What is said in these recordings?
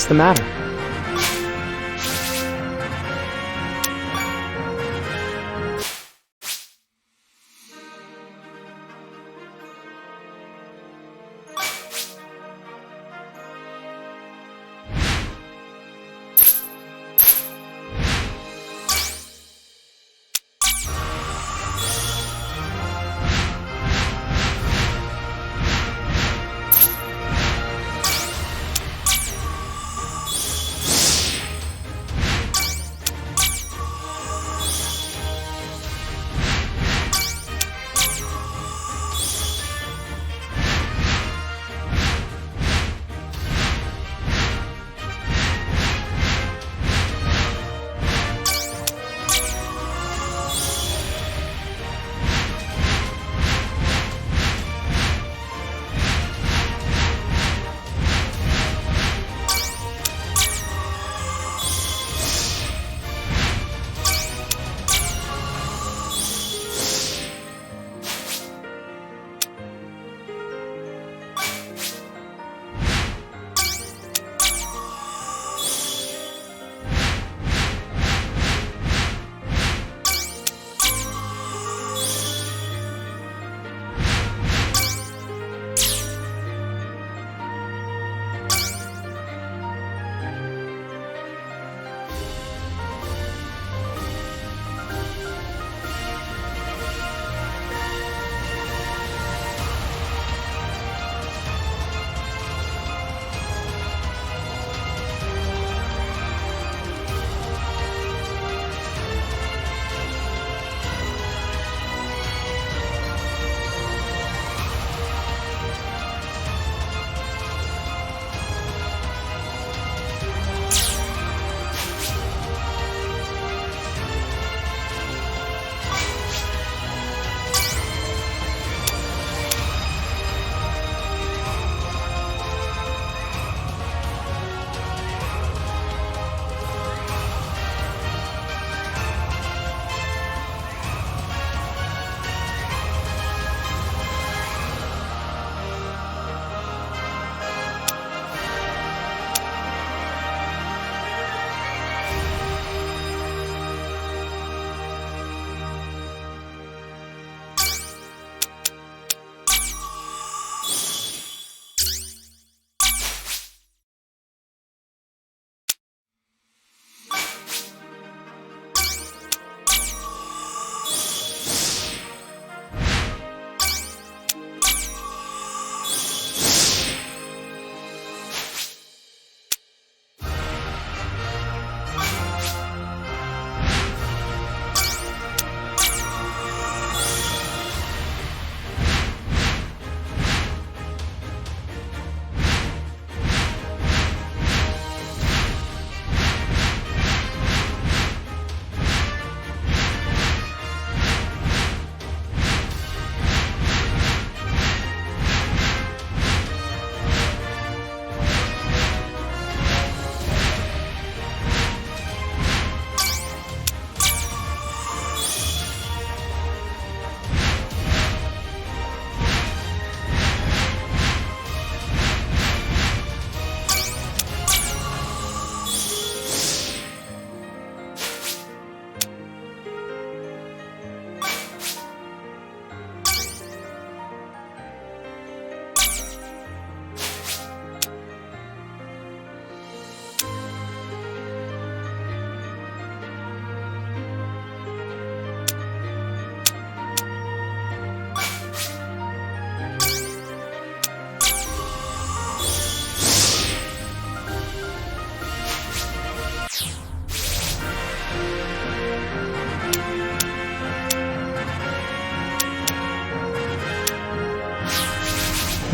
What's the matter?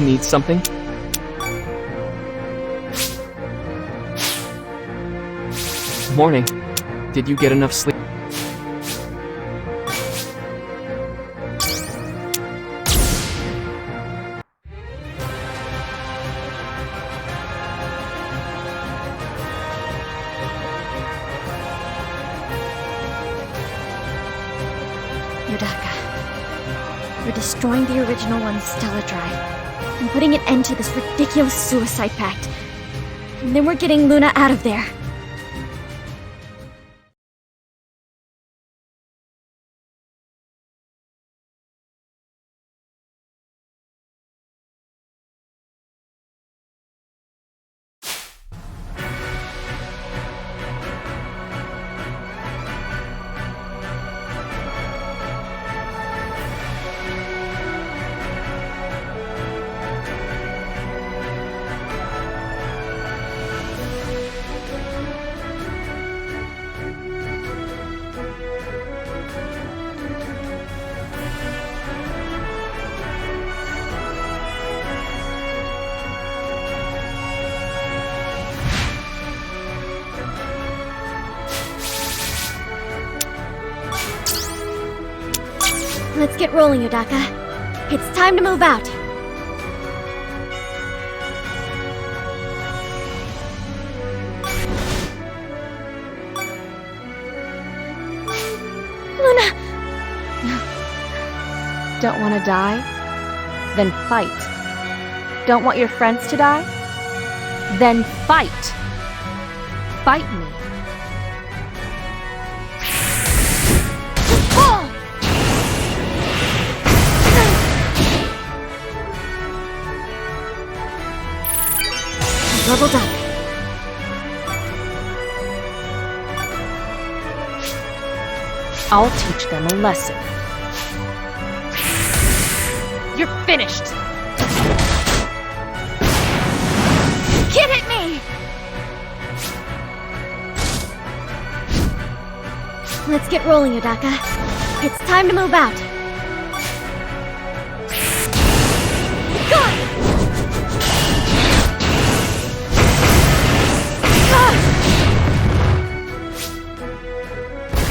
Need something? Morning. Did you get enough sleep? Yudaka, you're destroying the original one's Stellar Drive and putting an end to this ridiculous suicide pact. And then we're getting Luna out of there. Let's get rolling, Yodaka. It's time to move out. Luna! Don't want to die? Then fight. Don't want your friends to die? Then fight. Fight me. Leveled up. I'll teach them a lesson. You're finished! Get at me! Let's get rolling, Yodaka. It's time to move out.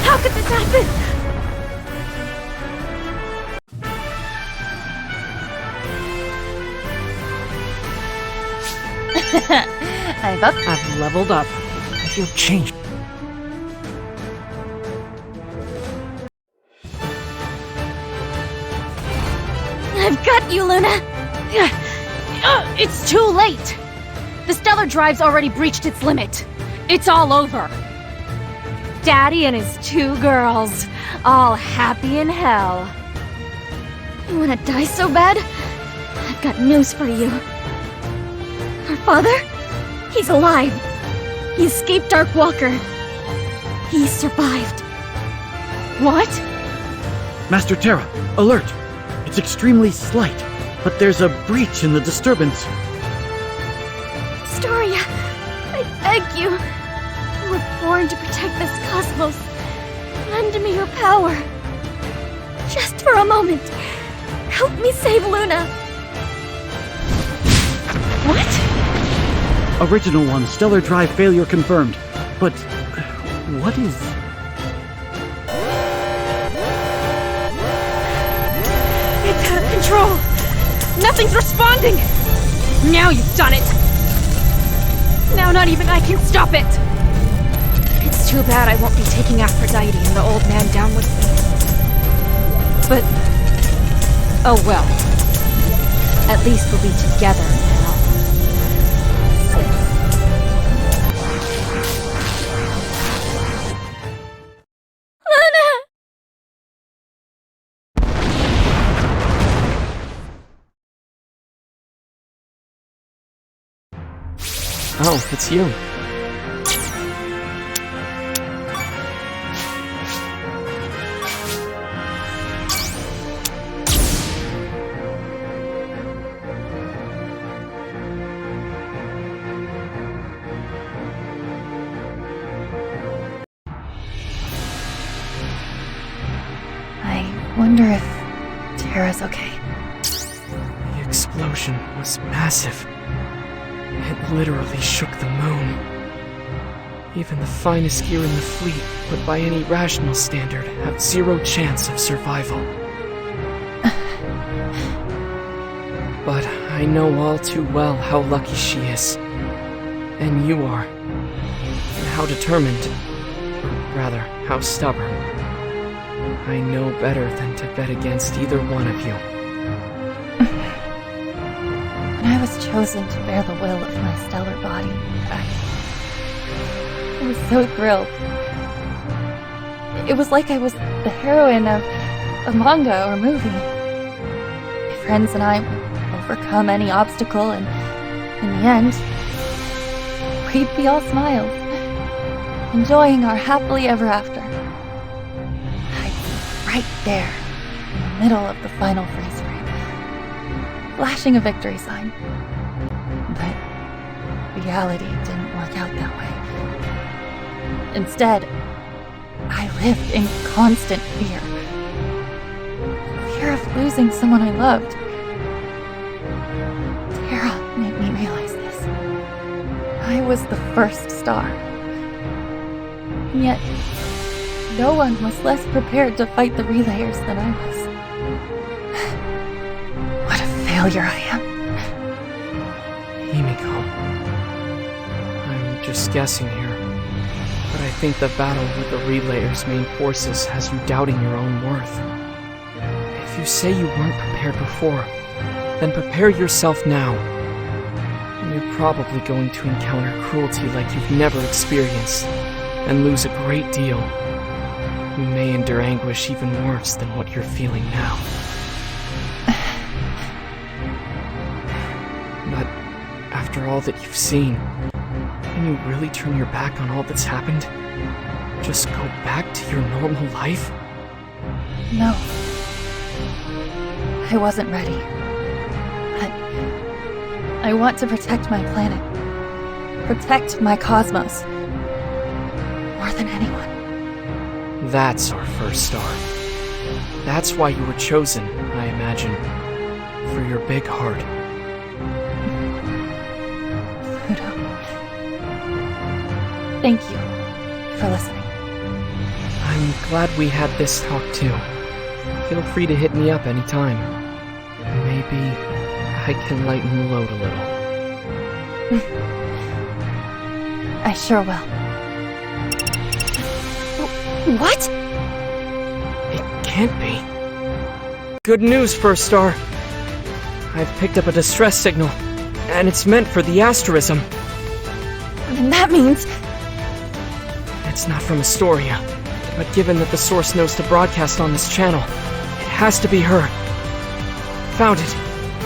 How could this happen? I've leveled up. I feel changed. I've got you, Luna! It's too late! The stellar drive's already breached its limit. It's all over. Daddy and his 2 girls, all happy in hell. You wanna die so bad? I've got news for you. Our father? He's alive. He escaped Dark Walker. He survived. What? Master Terra, alert! It's extremely slight, but there's a breach in the disturbance. Astoria, I beg you. You were born to protect this cosmos. Lend me your power. Just for a moment. Help me save Luna. What? Original one, stellar drive failure confirmed. But what is... It's out of control! Nothing's responding! Now you've done it! Now not even I can stop it! It's too bad I won't be taking Aphrodite and the old man down with me. But... oh well. At least we'll be together now. Oh, it's you. I wonder if Terra's okay. The explosion was massive. It literally shook the moon. Even the finest gear in the fleet would by any rational standard have 0 chance of survival. But I know all too well how lucky she is. And you are. And how determined, or rather, how stubborn. I know better than to bet against either one of you. When I was chosen to bear the will of my stellar body, I was so thrilled. It was like I was the heroine of a manga or movie. My friends and I would overcome any obstacle, and in the end, we'd be all smiles, enjoying our happily ever after. I'd be right there, in the middle of the final freeze frame, flashing a victory sign. But reality didn't work out that way. Instead, I lived in constant fear. Fear of losing someone I loved. Terra made me realize this. I was the first star. And yet, no one was less prepared to fight the relayers than I was. What a failure I am. Himiko. I'm just guessing here, but I think the battle with the Relayers' main forces has you doubting your own worth. If you say you weren't prepared before, then prepare yourself now. You're probably going to encounter cruelty like you've never experienced, and lose a great deal. You may endure anguish even worse than what you're feeling now. But after all that you've seen, can you really turn your back on all that's happened? Just go back to your normal life? No. I wasn't ready. But I want to protect my planet. Protect my cosmos. More than anyone. That's our first star. That's why you were chosen, I imagine. For your big heart. Pluto. Thank you for listening. I'm glad we had this talk too. Feel free to hit me up anytime. Maybe I can lighten the load a little. I sure will. What? It can't be. Good news, First Star. I've picked up a distress signal, and it's meant for the asterism. And that means... It's not from Astoria, but given that the source knows to broadcast on this channel, it has to be her. Found it.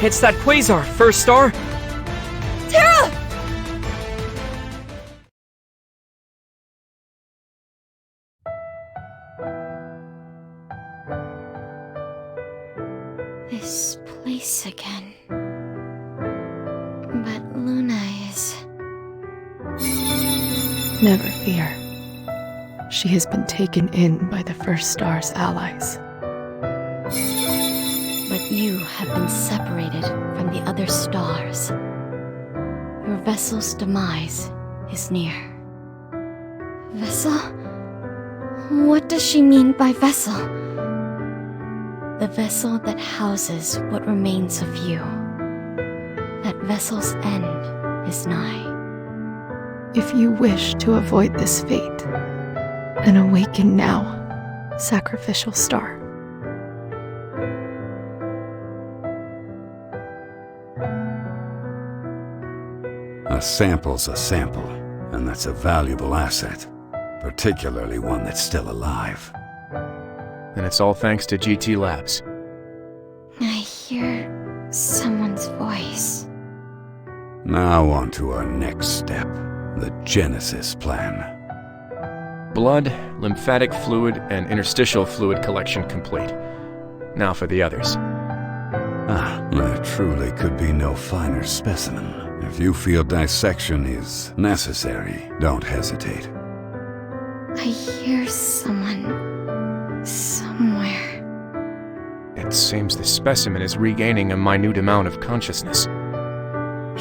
It's that quasar, First Star. Terra! This place again. But Luna is... Never fear. She has been taken in by the First Star's allies. But you have been separated from the other stars. Your vessel's demise is near. Vessel? What does she mean by vessel? The vessel that houses what remains of you. That vessel's end is nigh. If you wish to avoid this fate, then awaken now, Sacrificial Star. A sample's a sample, and that's a valuable asset, particularly one that's still alive. And it's all thanks to GT Labs. I hear someone's voice. Now on to our next step, the Genesis plan. Blood, lymphatic fluid, and interstitial fluid collection complete. Now for the others. There truly could be no finer specimen. If you feel dissection is necessary, don't hesitate. I hear someone... somewhere. It seems the specimen is regaining a minute amount of consciousness.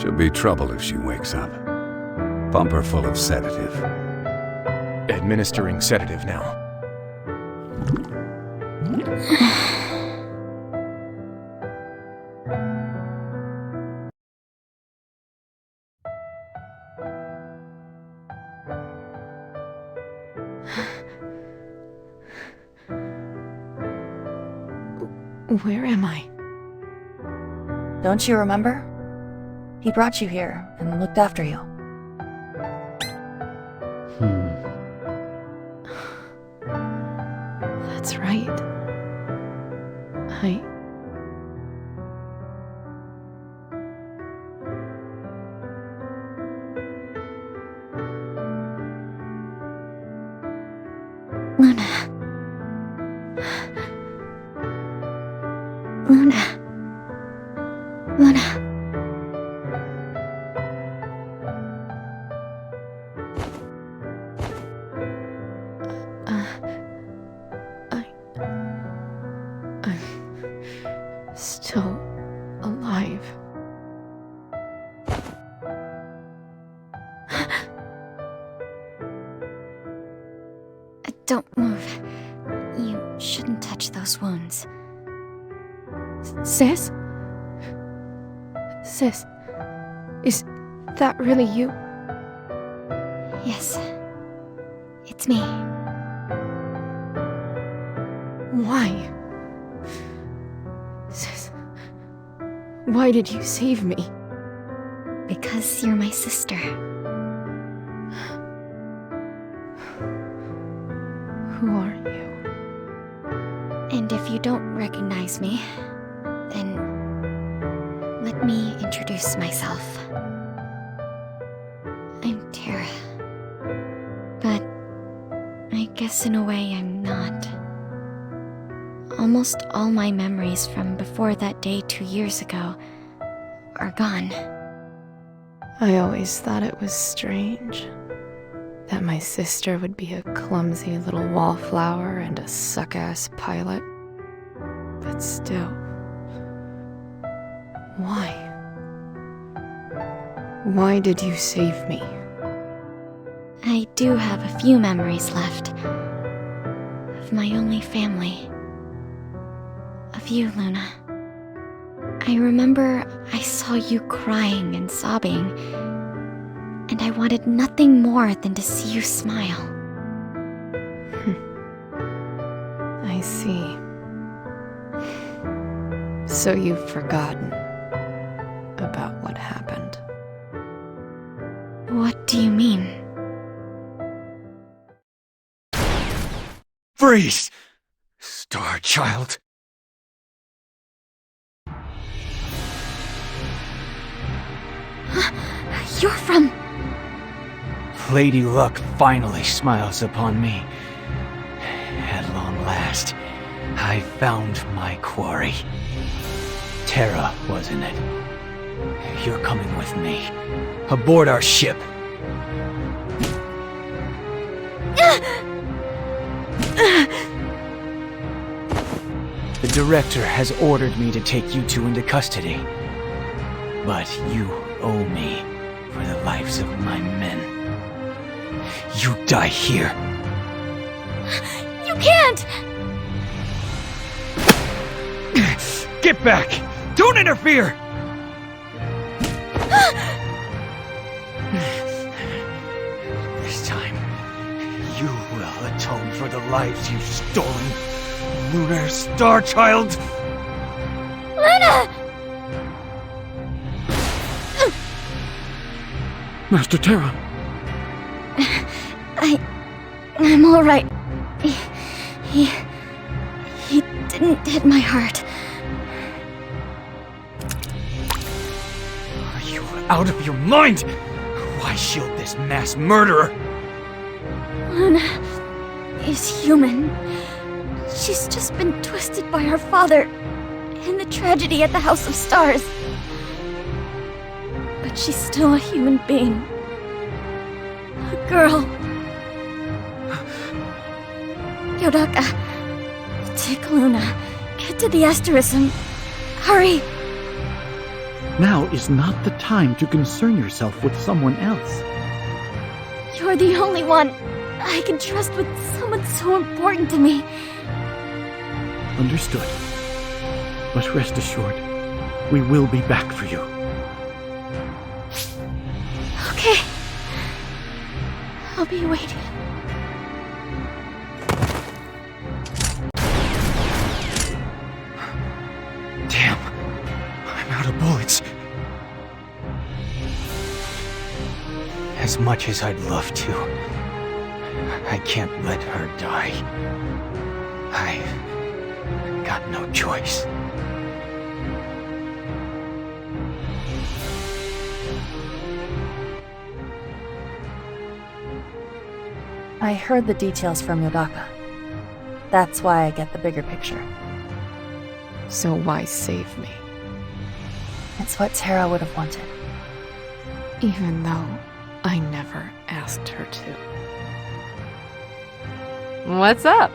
She'll be trouble if she wakes up. Pump her full of sedative. Administering sedative now. Where am I? Don't you remember? He brought you here and looked after you. That's right. Luna. Luna. Luna. I'm still alive. Don't move. You shouldn't touch those wounds. Sis? Sis, is that really you? Yes. It's me. Why? Sis, why did you save me? Because you're my sister. Who are you? And if you don't recognize me, then let me introduce myself. I'm Terra. But I guess in a way I'm not. Almost all my memories from before that day 2 years ago are gone. I always thought it was strange that my sister would be a clumsy little wallflower and a suck-ass pilot. But still, why? Why did you save me? I do have a few memories left. Of my only family. Of you, Luna. I remember I saw you crying and sobbing, and I wanted nothing more than to see you smile. I see. So you've forgotten about what happened. What do you mean? Freeze! Star Child. You're from... Lady Luck finally smiles upon me. At long last, I found my quarry. Terra, wasn't it? You're coming with me. Aboard our ship. The director has ordered me to take you two into custody. But you owe me for the lives of my men. You die here. You can't! Get back! Don't interfere! This time, you will atone for the lives you've stolen. Lunar Star Child! Luna! Master Terra! I'm alright. He didn't hit my heart. Are you out of your mind? Why shield this mass murderer? Luna is human. She's just been twisted by her father in the tragedy at the House of Stars. But she's still a human being. A girl. Yodaka, take Luna. Get to the asterism. Hurry. Now is not the time to concern yourself with someone else. You're the only one I can trust with someone so important to me. Understood. But rest assured, we will be back for you. Okay. I'll be waiting. Damn, I'm out of bullets. as much as I'd love to, I can't let her die. I've got no choice. I heard the details from Yodaka. That's why I get the bigger picture. So why save me? It's what Terra would have wanted. Even though I never asked her to. What's up?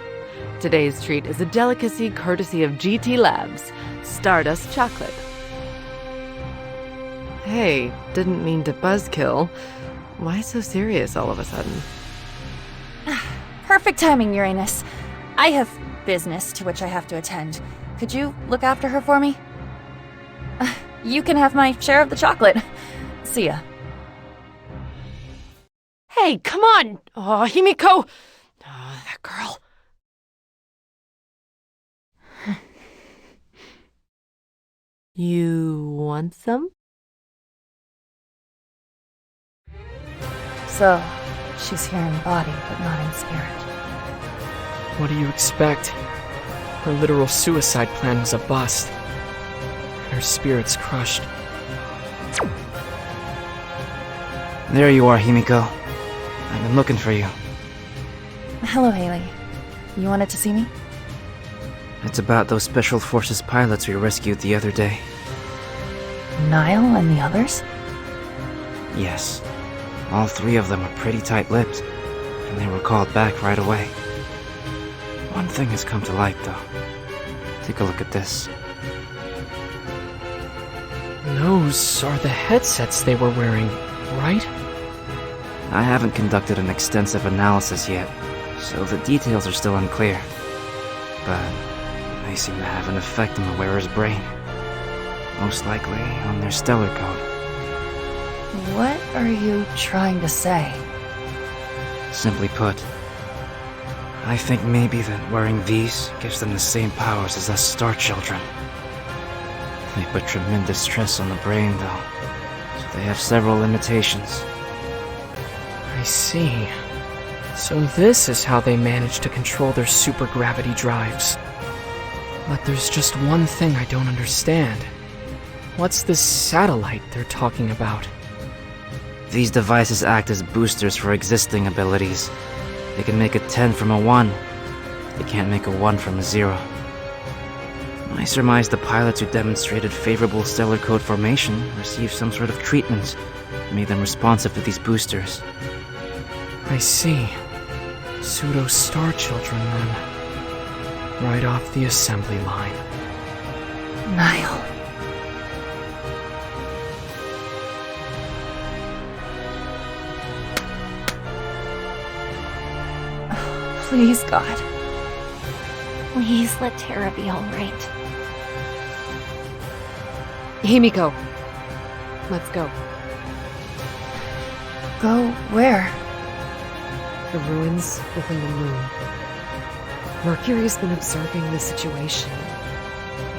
Today's treat is a delicacy courtesy of GT Labs, Stardust Chocolate. Hey, didn't mean to buzzkill. Why so serious all of a sudden? Perfect timing, Uranus. I have business to which I have to attend. Could you look after her for me? You can have my share of the chocolate. See ya. Hey, come on! Oh, Himiko! Oh, that girl. You want some? So, she's here in body, but not in spirit. What do you expect? Her literal suicide plan was a bust. And her spirit's crushed. There you are, Himiko. I've been looking for you. Hello, Haley. You wanted to see me? It's about those Special Forces pilots we rescued the other day. Niall and the others? Yes. All three of them are pretty tight-lipped, and they were called back right away. One thing has come to light, though. Take a look at this. Those are the headsets they were wearing, right? I haven't conducted an extensive analysis yet, so the details are still unclear. But they seem to have an effect on the wearer's brain. Most likely on their stellar code. What are you trying to say? Simply put, I think maybe that wearing these gives them the same powers as us Star Children. They put tremendous stress on the brain, though, so they have several limitations. I see. So this is how they manage to control their supergravity drives. But there's just one thing I don't understand. What's this satellite they're talking about? These devices act as boosters for existing abilities. They can make a 10 from a 1. They can't make a 1 from a 0. I surmise the pilots who demonstrated favorable stellar code formation received some sort of treatment that made them responsive to these boosters. I see. Pseudo-Star Children, then. Right off the assembly line. Niall. Please, God. Please let Terra be alright. Himiko, let's go. Go where? The ruins within the moon. Mercury's been observing the situation.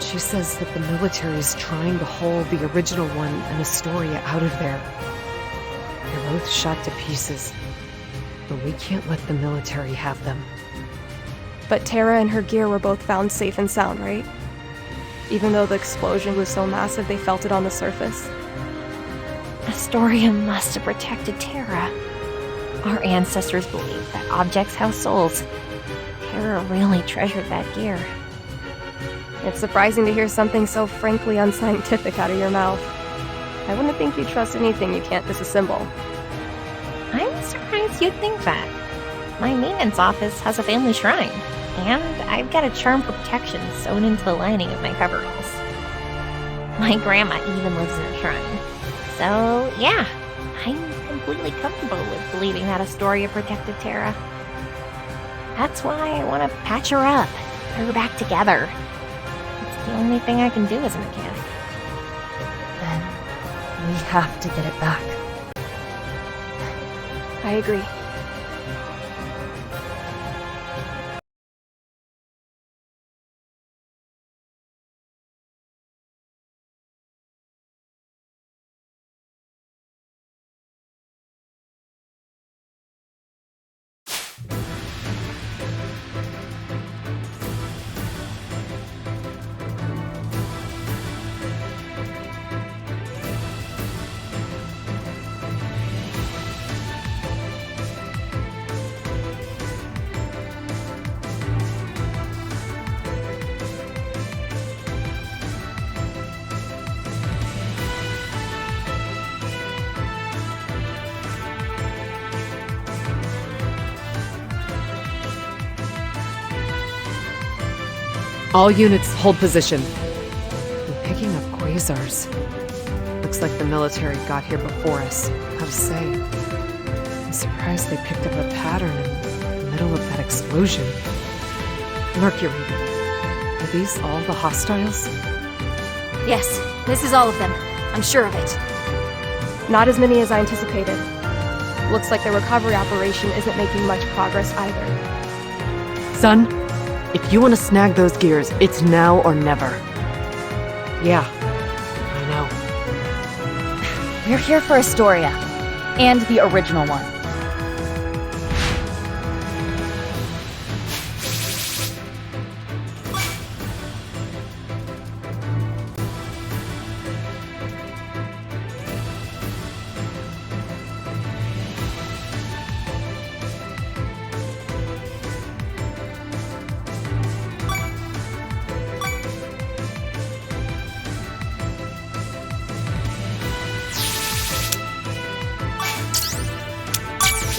She says that the military is trying to haul the original one and Astoria out of there. They're both shot to pieces, but we can't let the military have them. But Terra and her gear were both found safe and sound, right? Even though the explosion was so massive they felt it on the surface. Astoria must have protected Terra. Our ancestors believed that objects house souls. Terra really treasured that gear. It's surprising to hear something so frankly unscientific out of your mouth. I wouldn't think you'd trust anything you can't disassemble. I'm surprised you'd think that. My maintenance office has a family shrine, and I've got a charm for protection sewn into the lining of my coveralls. My grandma even lives in a shrine. So, yeah, I'm completely comfortable with believing that Astoria protected Terra. That's why I want to patch her up, put her back together. It's the only thing I can do as a mechanic. Then we have to get it back. I agree. All units, hold position. I'm picking up quasars. Looks like the military got here before us. How to say? I'm surprised they picked up a pattern in the middle of that explosion. Mercury, are these all the hostiles? Yes, this is all of them. I'm sure of it. Not as many as I anticipated. Looks like the recovery operation isn't making much progress either. Son, if you want to snag those gears, it's now or never. Yeah, I know. We're here for Astoria. And the original one.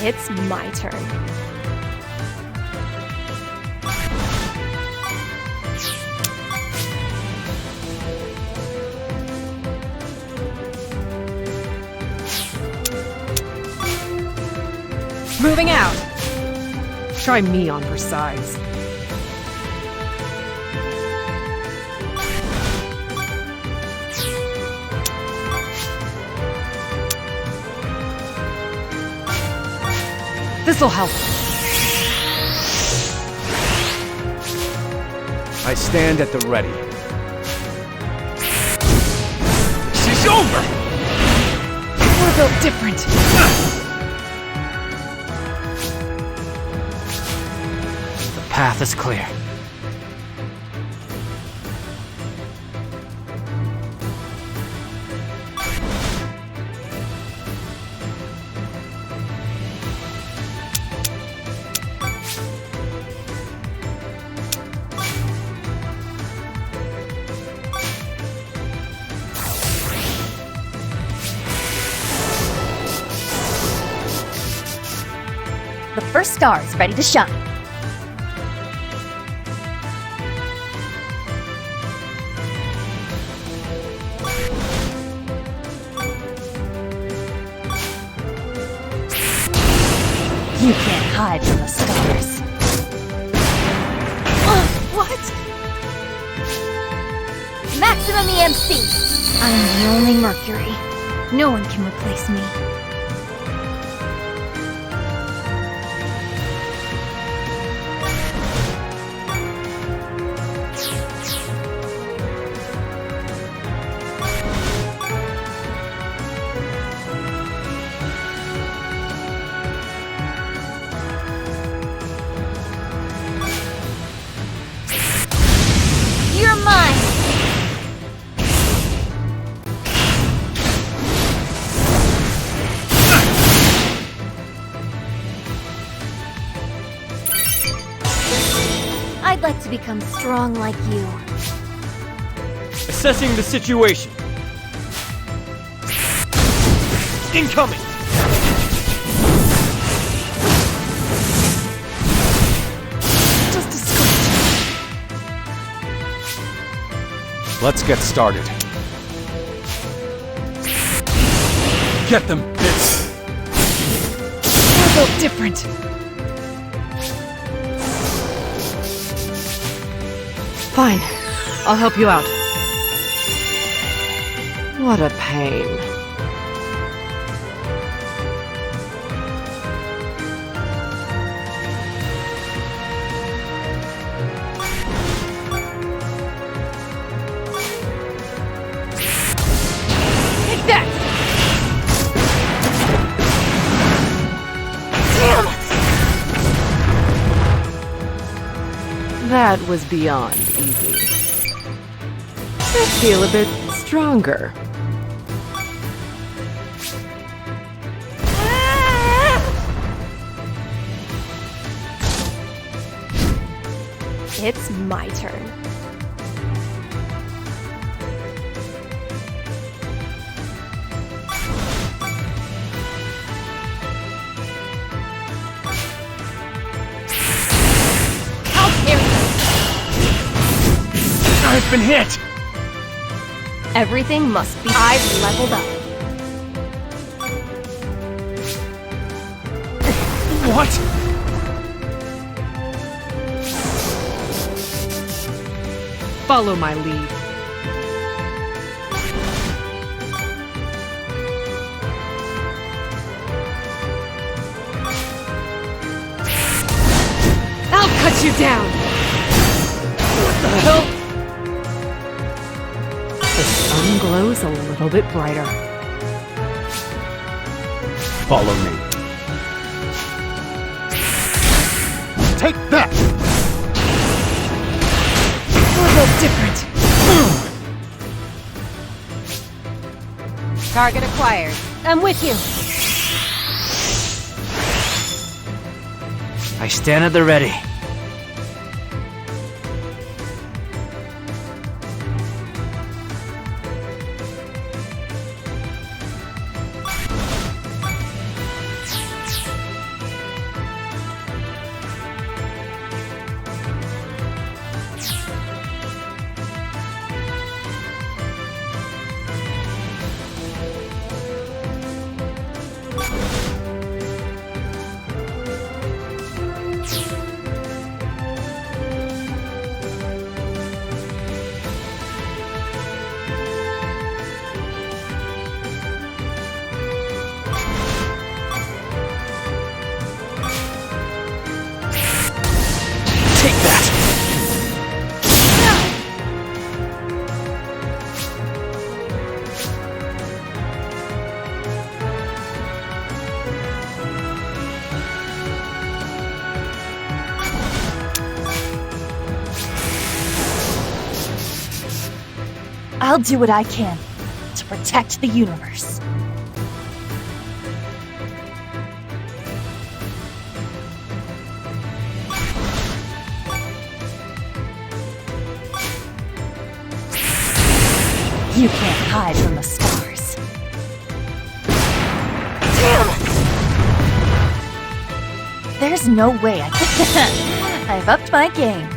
It's my turn. Moving out! Try me on for size. This'll help. I stand at the ready. She's over! We're built different. The path is clear. The first star is ready to shine. You can't hide from the stars. What? Maximum EMC! I'm the only Mercury. No one can replace me. You're mine! I'd like to become strong like you. Assessing the situation. Incoming! Just a scratch. Let's get started. Get them, bitch! We're built different. Fine. I'll help you out. What a pain. Take that! That was beyond easy. I feel a bit stronger. It's my turn. I'll carry this! I've been hit! Everything must be. I've leveled up. What? Follow my lead. I'll cut you down! What the hell? The sun glows a little bit brighter. Follow me. Take that! We're both different. Target acquired. I'm with you. I stand at the ready. Take that! I'll do what I can to protect the universe. You can't hide from the stars. Damn! There's no way I can. I've upped my game.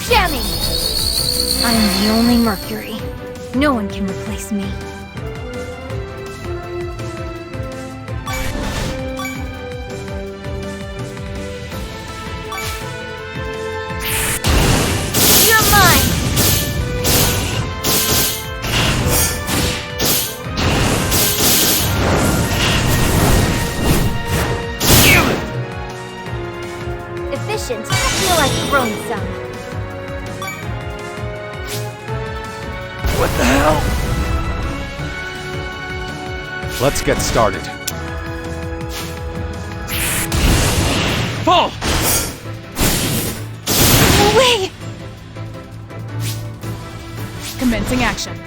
Jamming! I'm the only Mercury. No one can replace me. You're mine! Efficient. I feel like growing some. What the hell? Let's get started. Fall! No way! Commencing action.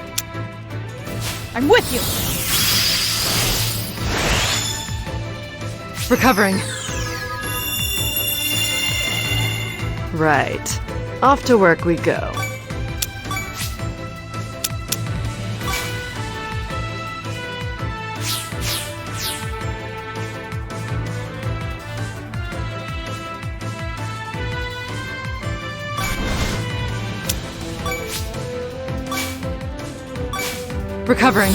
I'm with you. Recovering. Right. Off to work we go. Recovering.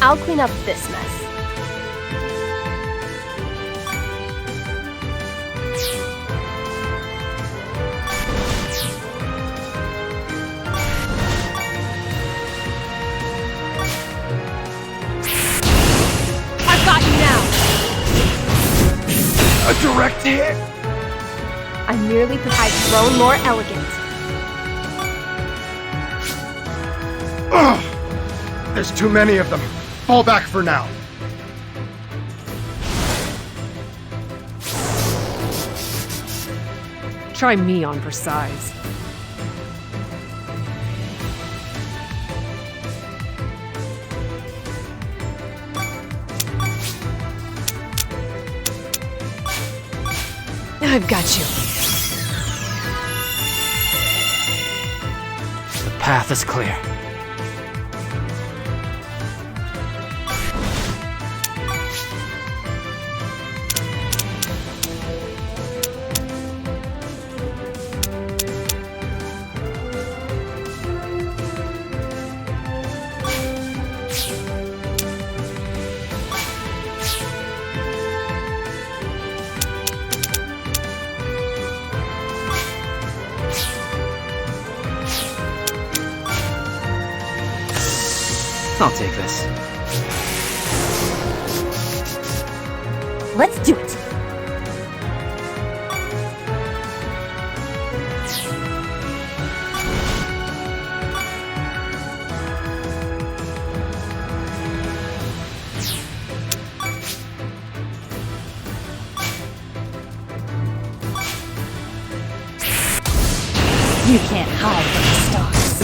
I'll clean up this mess. I've got you now. A direct hit? I'm merely I've grown more elegant. Ugh! There's too many of them. Fall back for now. Try me on for size. I've got you. The path is clear. I'll take this. Let's do it! You can't hide from the stars.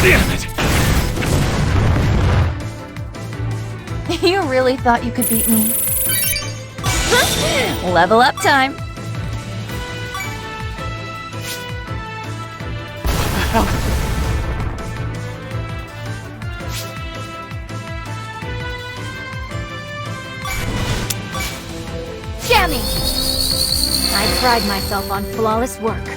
Damn it! You really thought you could beat me? Level up time. Jammy! I pride myself on flawless work.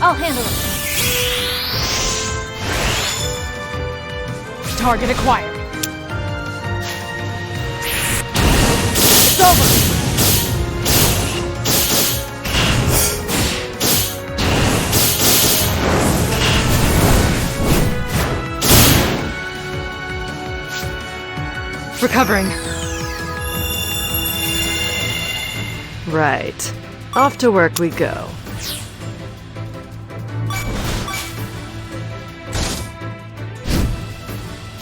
I'll handle it. Target acquired. It's over! Recovering. Right. Off to work we go.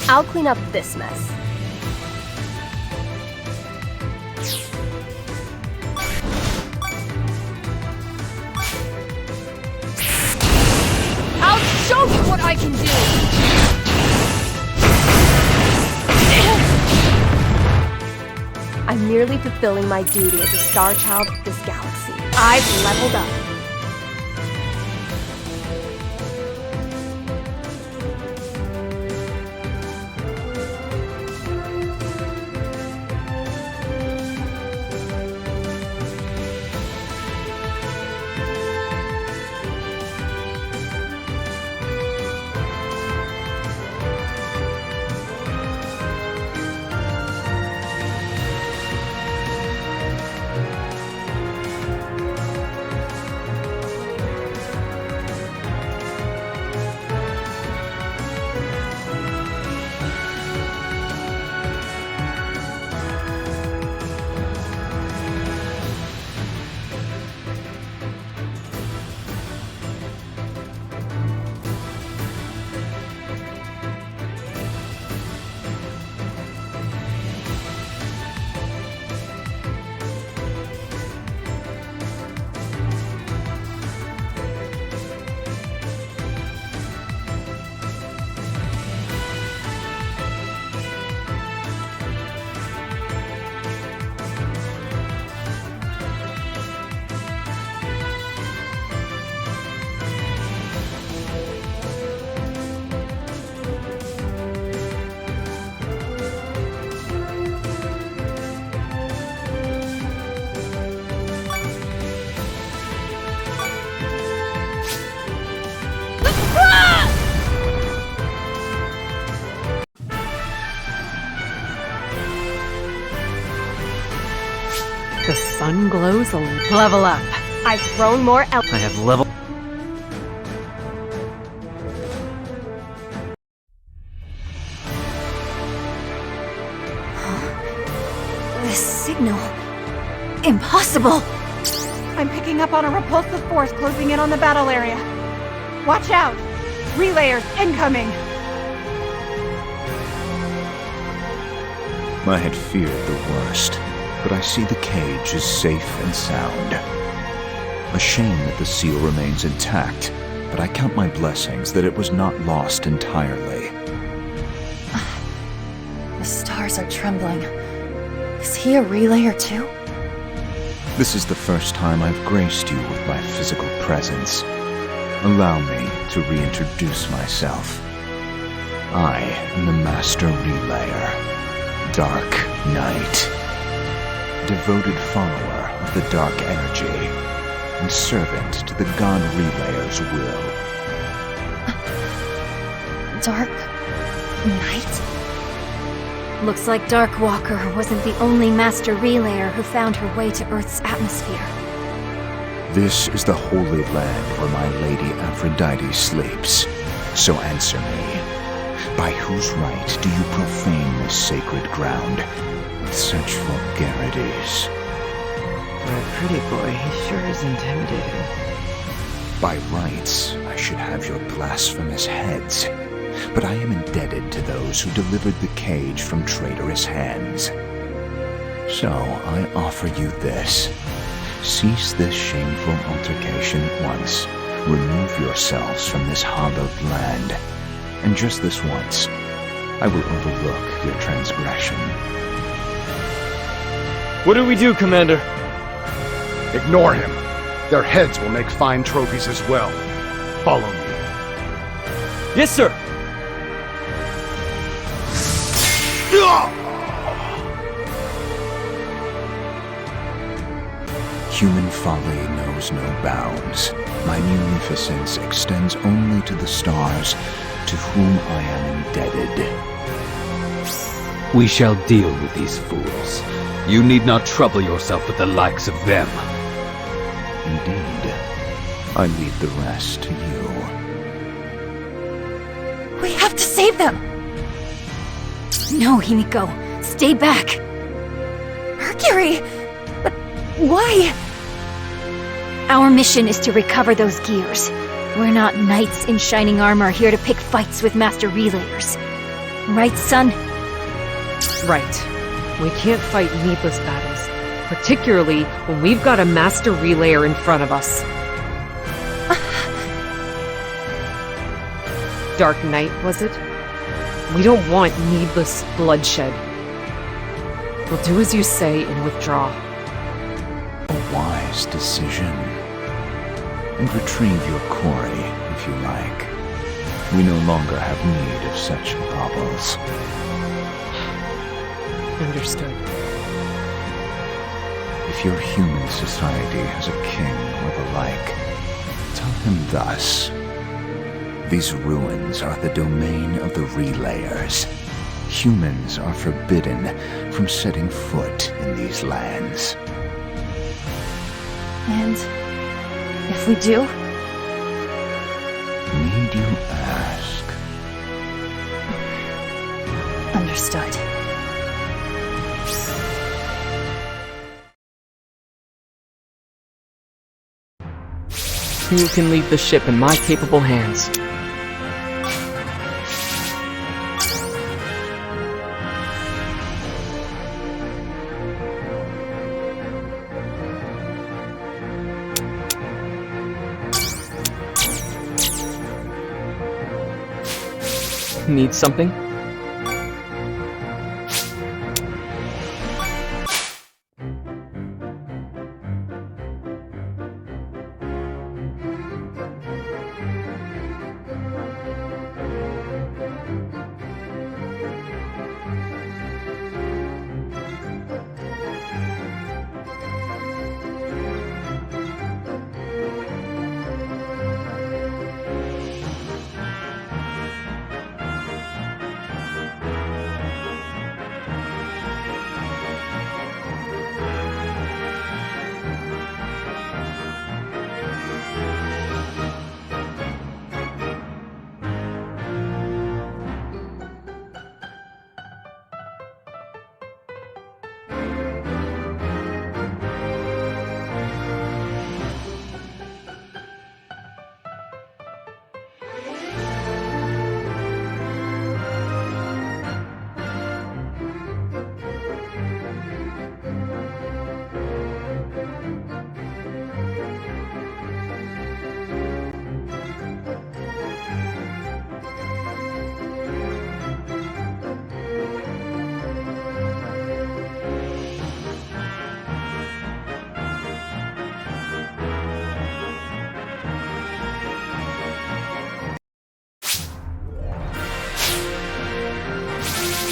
I'll clean up this mess. I'll show you what I can do! I'm merely fulfilling my duty as a star child of this galaxy. I've leveled up. The sun glows a level up. I've thrown more I have level. This signal... impossible! I'm picking up on a repulsive force closing in on the battle area. Watch out! Relayers incoming! I had feared the worst, but I see the cage is safe and sound. A shame that the seal remains intact, but I count my blessings that it was not lost entirely. The stars are trembling. Is he a relayer too? This is the first time I've graced you with my physical presence. Allow me to reintroduce myself. I am the Master Relayer, Dark Knight. Devoted follower of the dark energy, and servant to the God Relayer's will. Dark Knight? Looks like Darkwalker wasn't the only Master Relayer who found her way to Earth's atmosphere. This is the holy land where my lady Aphrodite sleeps. So answer me. By whose right do you profane this sacred ground with such vulgarities? For a pretty boy, he sure is intimidating. By rights, I should have your blasphemous heads. But I am indebted to those who delivered the cage from traitorous hands. So I offer you this. Cease this shameful altercation at once. Remove yourselves from this hallowed land. And just this once, I will overlook your transgression. What do we do, Commander? Ignore him. Their heads will make fine trophies as well. Follow me. Yes, sir! Human folly knows no bounds. My munificence extends only to the stars, to whom I am indebted. We shall deal with these fools. You need not trouble yourself with the likes of them. Indeed. I leave the rest to you. We have to save them! No, Himiko. Stay back! Mercury! But why? Our mission is to recover those gears. We're not knights in shining armor here to pick fights with Master Relayers. Right, son? Right. We can't fight needless battles, particularly when we've got a Master Relayer in front of us. Dark Knight, was it? We don't want needless bloodshed. We'll do as you say and withdraw. A wise decision. And retrieve your quarry, if you like. We no longer have need of such baubles. Understood. If your human society has a king or the like, tell him thus. These ruins are the domain of the Relayers. Humans are forbidden from setting foot in these lands. And if we do? Need you ask? Understood. You can leave the ship in my capable hands. Need something?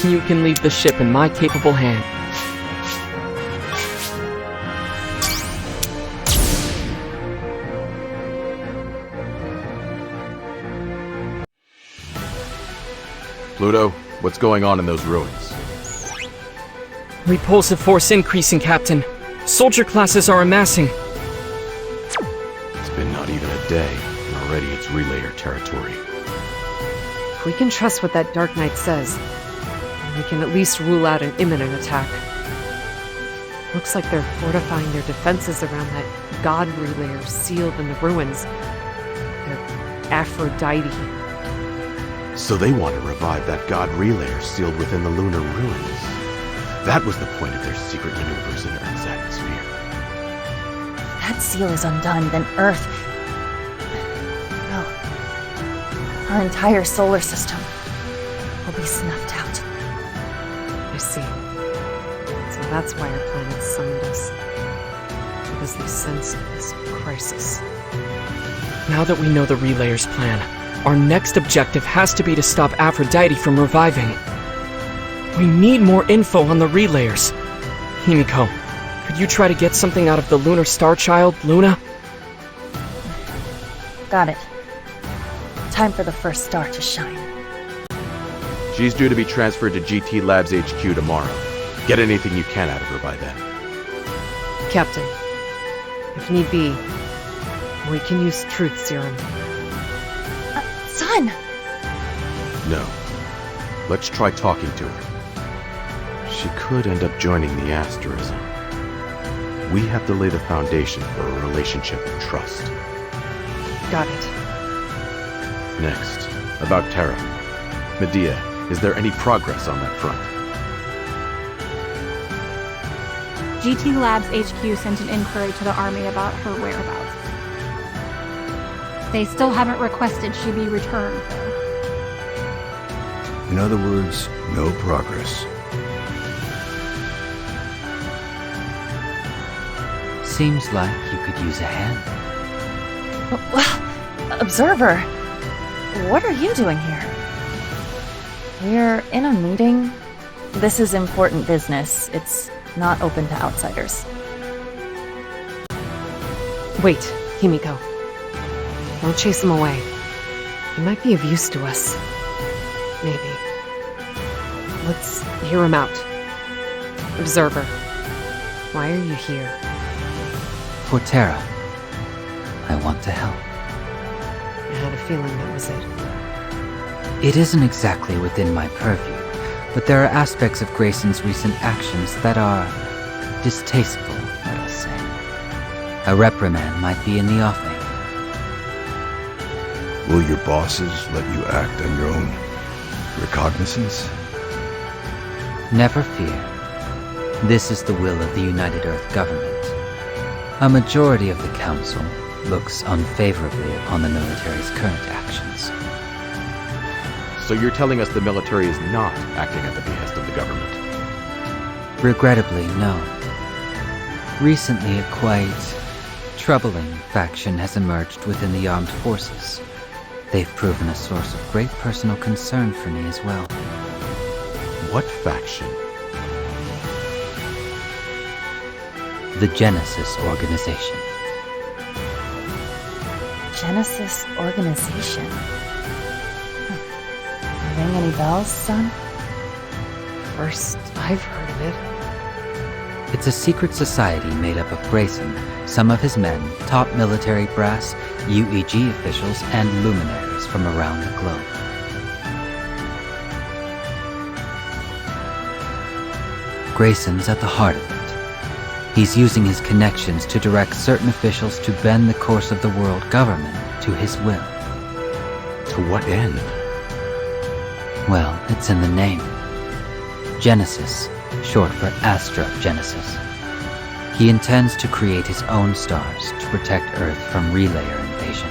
You can leave the ship in my capable hand. Pluto, what's going on in those ruins? Repulsive force increasing, Captain. Soldier classes are amassing. It's been not even a day, and already it's relayer territory. If we can trust what that Dark Knight says, then we can at least rule out an imminent attack. Looks like they're fortifying their defenses around that god relayer sealed in the ruins. They're Aphrodite. So they want to revive that god relayer sealed within the lunar ruins. That was the point of their secret maneuvers in Earth's atmosphere. If that seal is undone, then Earth... No. Our entire solar system will be snuffed out. I see. So that's why our planet summoned us. Because they sensed this crisis. Now that we know the Relayer's plan, our next objective has to be to stop Aphrodite from reviving. We need more info on the Relayers. Himiko, could you try to get something out of the Lunar Star Child, Luna? Got it. Time for the first star to shine. She's due to be transferred to GT Labs HQ tomorrow. Get anything you can out of her by then. Captain, if need be, we can use Truth Serum. Son! No. Let's try talking to her. She could end up joining the Asterism. We have to lay the foundation for a relationship of trust. Got it. Next, about Terra. Medea, is there any progress on that front? GT Labs HQ sent an inquiry to the Army about her whereabouts. They still haven't requested she be returned, though. In other words, no progress. Seems like you could use a hand. Well, Observer, what are you doing here? We're in a meeting. This is important business. It's not open to outsiders. Wait, Himiko. Don't chase him away. He might be of use to us. Maybe. Let's hear him out. Observer, why are you here? For Terra. I want to help. I had a feeling that was it. It isn't exactly within my purview, but there are aspects of Grayson's recent actions that are distasteful, let us say. A reprimand might be in the offing. Will your bosses let you act on your own recognizance? Never fear. This is the will of the United Earth government. A majority of the Council looks unfavorably upon the military's current actions. So you're telling us the military is not acting at the behest of the government? Regrettably, no. Recently, a quite troubling faction has emerged within the armed forces. They've proven a source of great personal concern for me as well. What faction? The Genesis Organization. Genesis Organization? Ring any bells, son? First I've heard of it. It's a secret society made up of Grayson, some of his men, top military brass, UEG officials, and luminaries from around the globe. Grayson's at the heart of it. He's using his connections to direct certain officials to bend the course of the world government to his will. To what end? Well, it's in the name. Genesis, short for Astrogenesis. He intends to create his own stars to protect Earth from relayer invasion.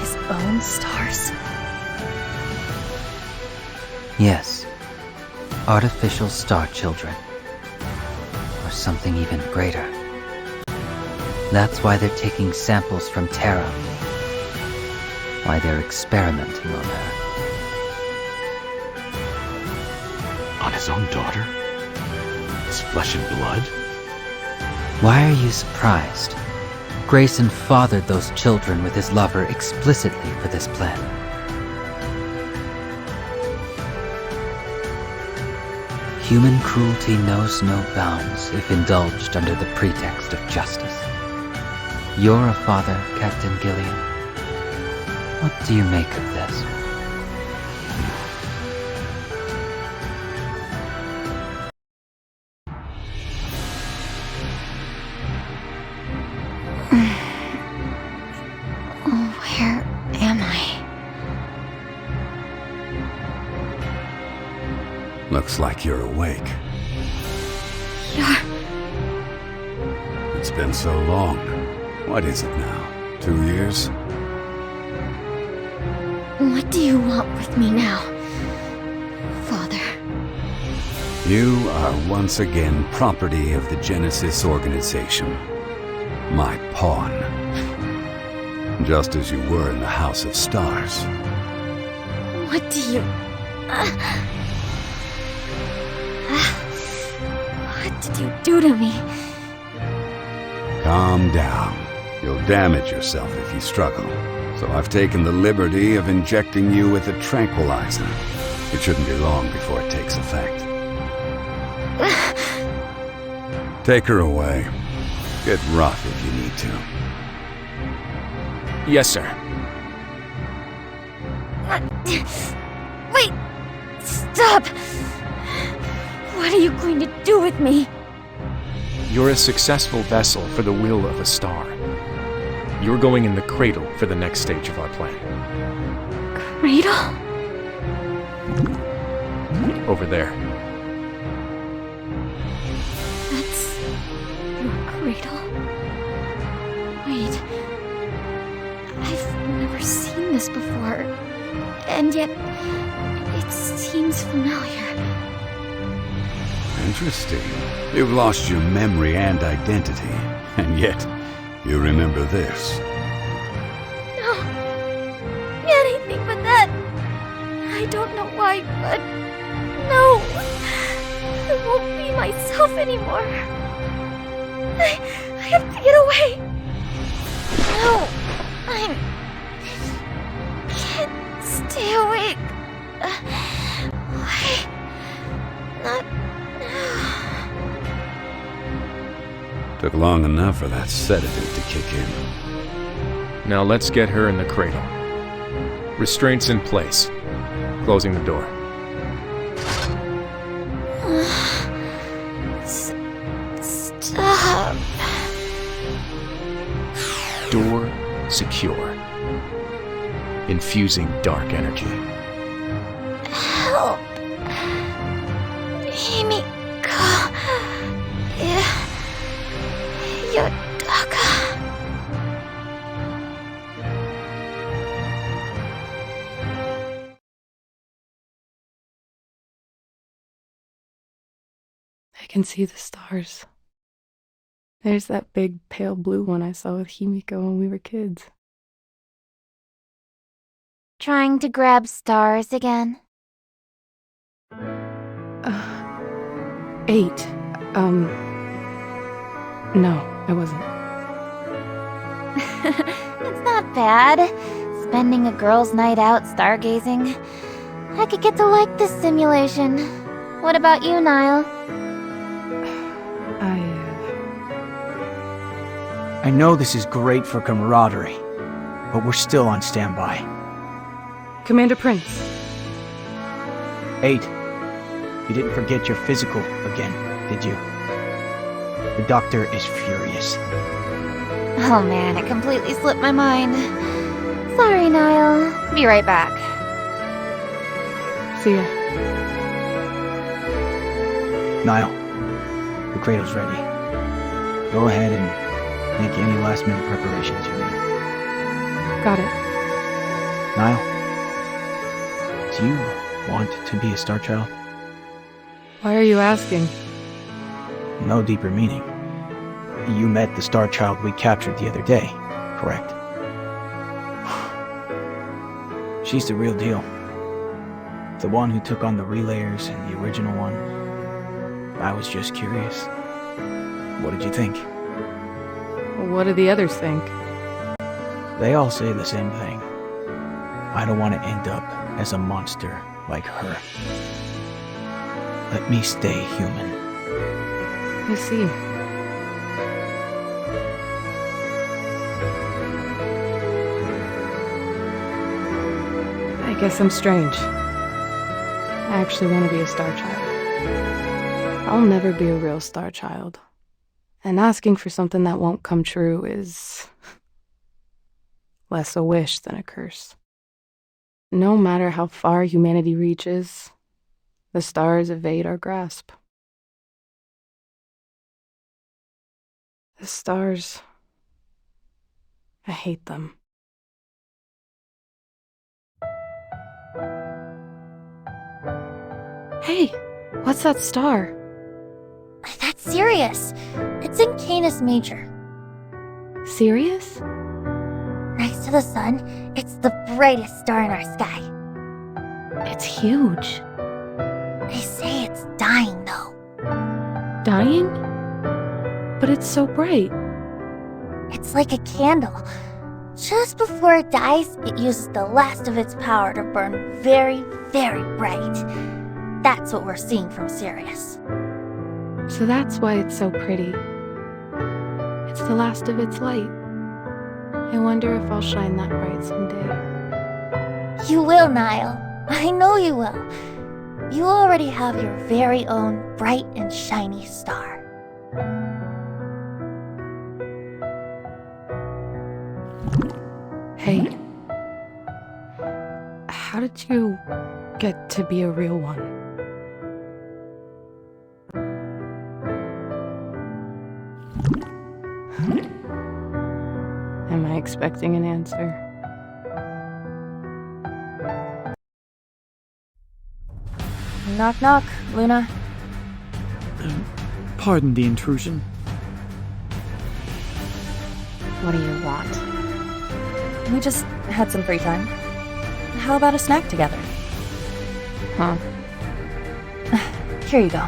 His own stars? Yes. Artificial star children. Or something even greater. That's why they're taking samples from Terra. Why they're experimenting on her. On his own daughter? His flesh and blood? Why are you surprised? Grayson fathered those children with his lover explicitly for this plan. Human cruelty knows no bounds if indulged under the pretext of justice. You're a father, Captain Gillian. What do you make of this? Where am I? Looks like you're awake. It's been so long. What is it now? 2 years? What do you want with me now, Father? You are once again property of the Genesis organization. My pawn. Just as you were in the House of Stars. What do you... What did you do to me? Calm down. You'll damage yourself if you struggle. So I've taken the liberty of injecting you with a tranquilizer. It shouldn't be long before it takes effect. Take her away. Get rough if you need to. Yes, sir. Wait! Stop! What are you going to do with me? You're a successful vessel for the will of a star. You're going in the cradle for the next stage of our plan. Cradle? Over there. That's your cradle? Wait. I've never seen this before. And yet, it seems familiar. Interesting. You've lost your memory and identity, and yet you remember this. No. Anything but that. I don't know why, but... No. I won't be myself anymore. I have to get away. No. I can't stay awake. Why? Not now. Took long enough for that sedative to kick in. Now let's get her in the cradle. Restraints in place. Closing the door. Stop. Door secure. Infusing dark energy. Help. Himiko. Yotaka. I can see the stars. There's that big pale blue one I saw with Himiko when we were kids. Trying to grab stars again? 8. No, I wasn't. It's not bad. Spending a girls' night out stargazing. I could get to like this simulation. What about you, Niall? I know this is great for camaraderie, but we're still on standby. Commander Prince. 8. You didn't forget your physical again, did you? The doctor is furious. Oh man, it completely slipped my mind. Sorry, Niall. Be right back. See ya. Niall, the cradle's ready. Go ahead and make any last-minute preparations you need. Got it. Niall, do you want to be a Star Child? Why are you asking? No deeper meaning. You met the Star Child we captured the other day, correct? She's the real deal. The one who took on the relayers and the original one. I was just curious. What did you think? What do the others think? They all say the same thing. I don't want to end up as a monster like her. let me stay human. I see. I guess I'm strange. I actually want to be a star child. I'll never be a real star child. And asking for something that won't come true is less a wish than a curse. No matter how far humanity reaches, the stars evade our grasp. The stars, I hate them. Hey, what's that star? That's Sirius. It's in Canis Major. Sirius? Next to the sun, it's the brightest star in our sky. It's huge. They say it's dying, though. Dying? But it's so bright. It's like a candle. Just before it dies, it uses the last of its power to burn very, very bright. That's what we're seeing from Sirius. So that's why it's so pretty. It's the last of its light. I wonder if I'll shine that bright someday. You will, Niall. I know you will. You already have your very own bright and shiny star. Hey, how did you get to be a real one? Am I expecting an answer? Knock knock, Luna. Pardon the intrusion. What do you want? We just had some free time. How about a snack together? Huh? Here you go.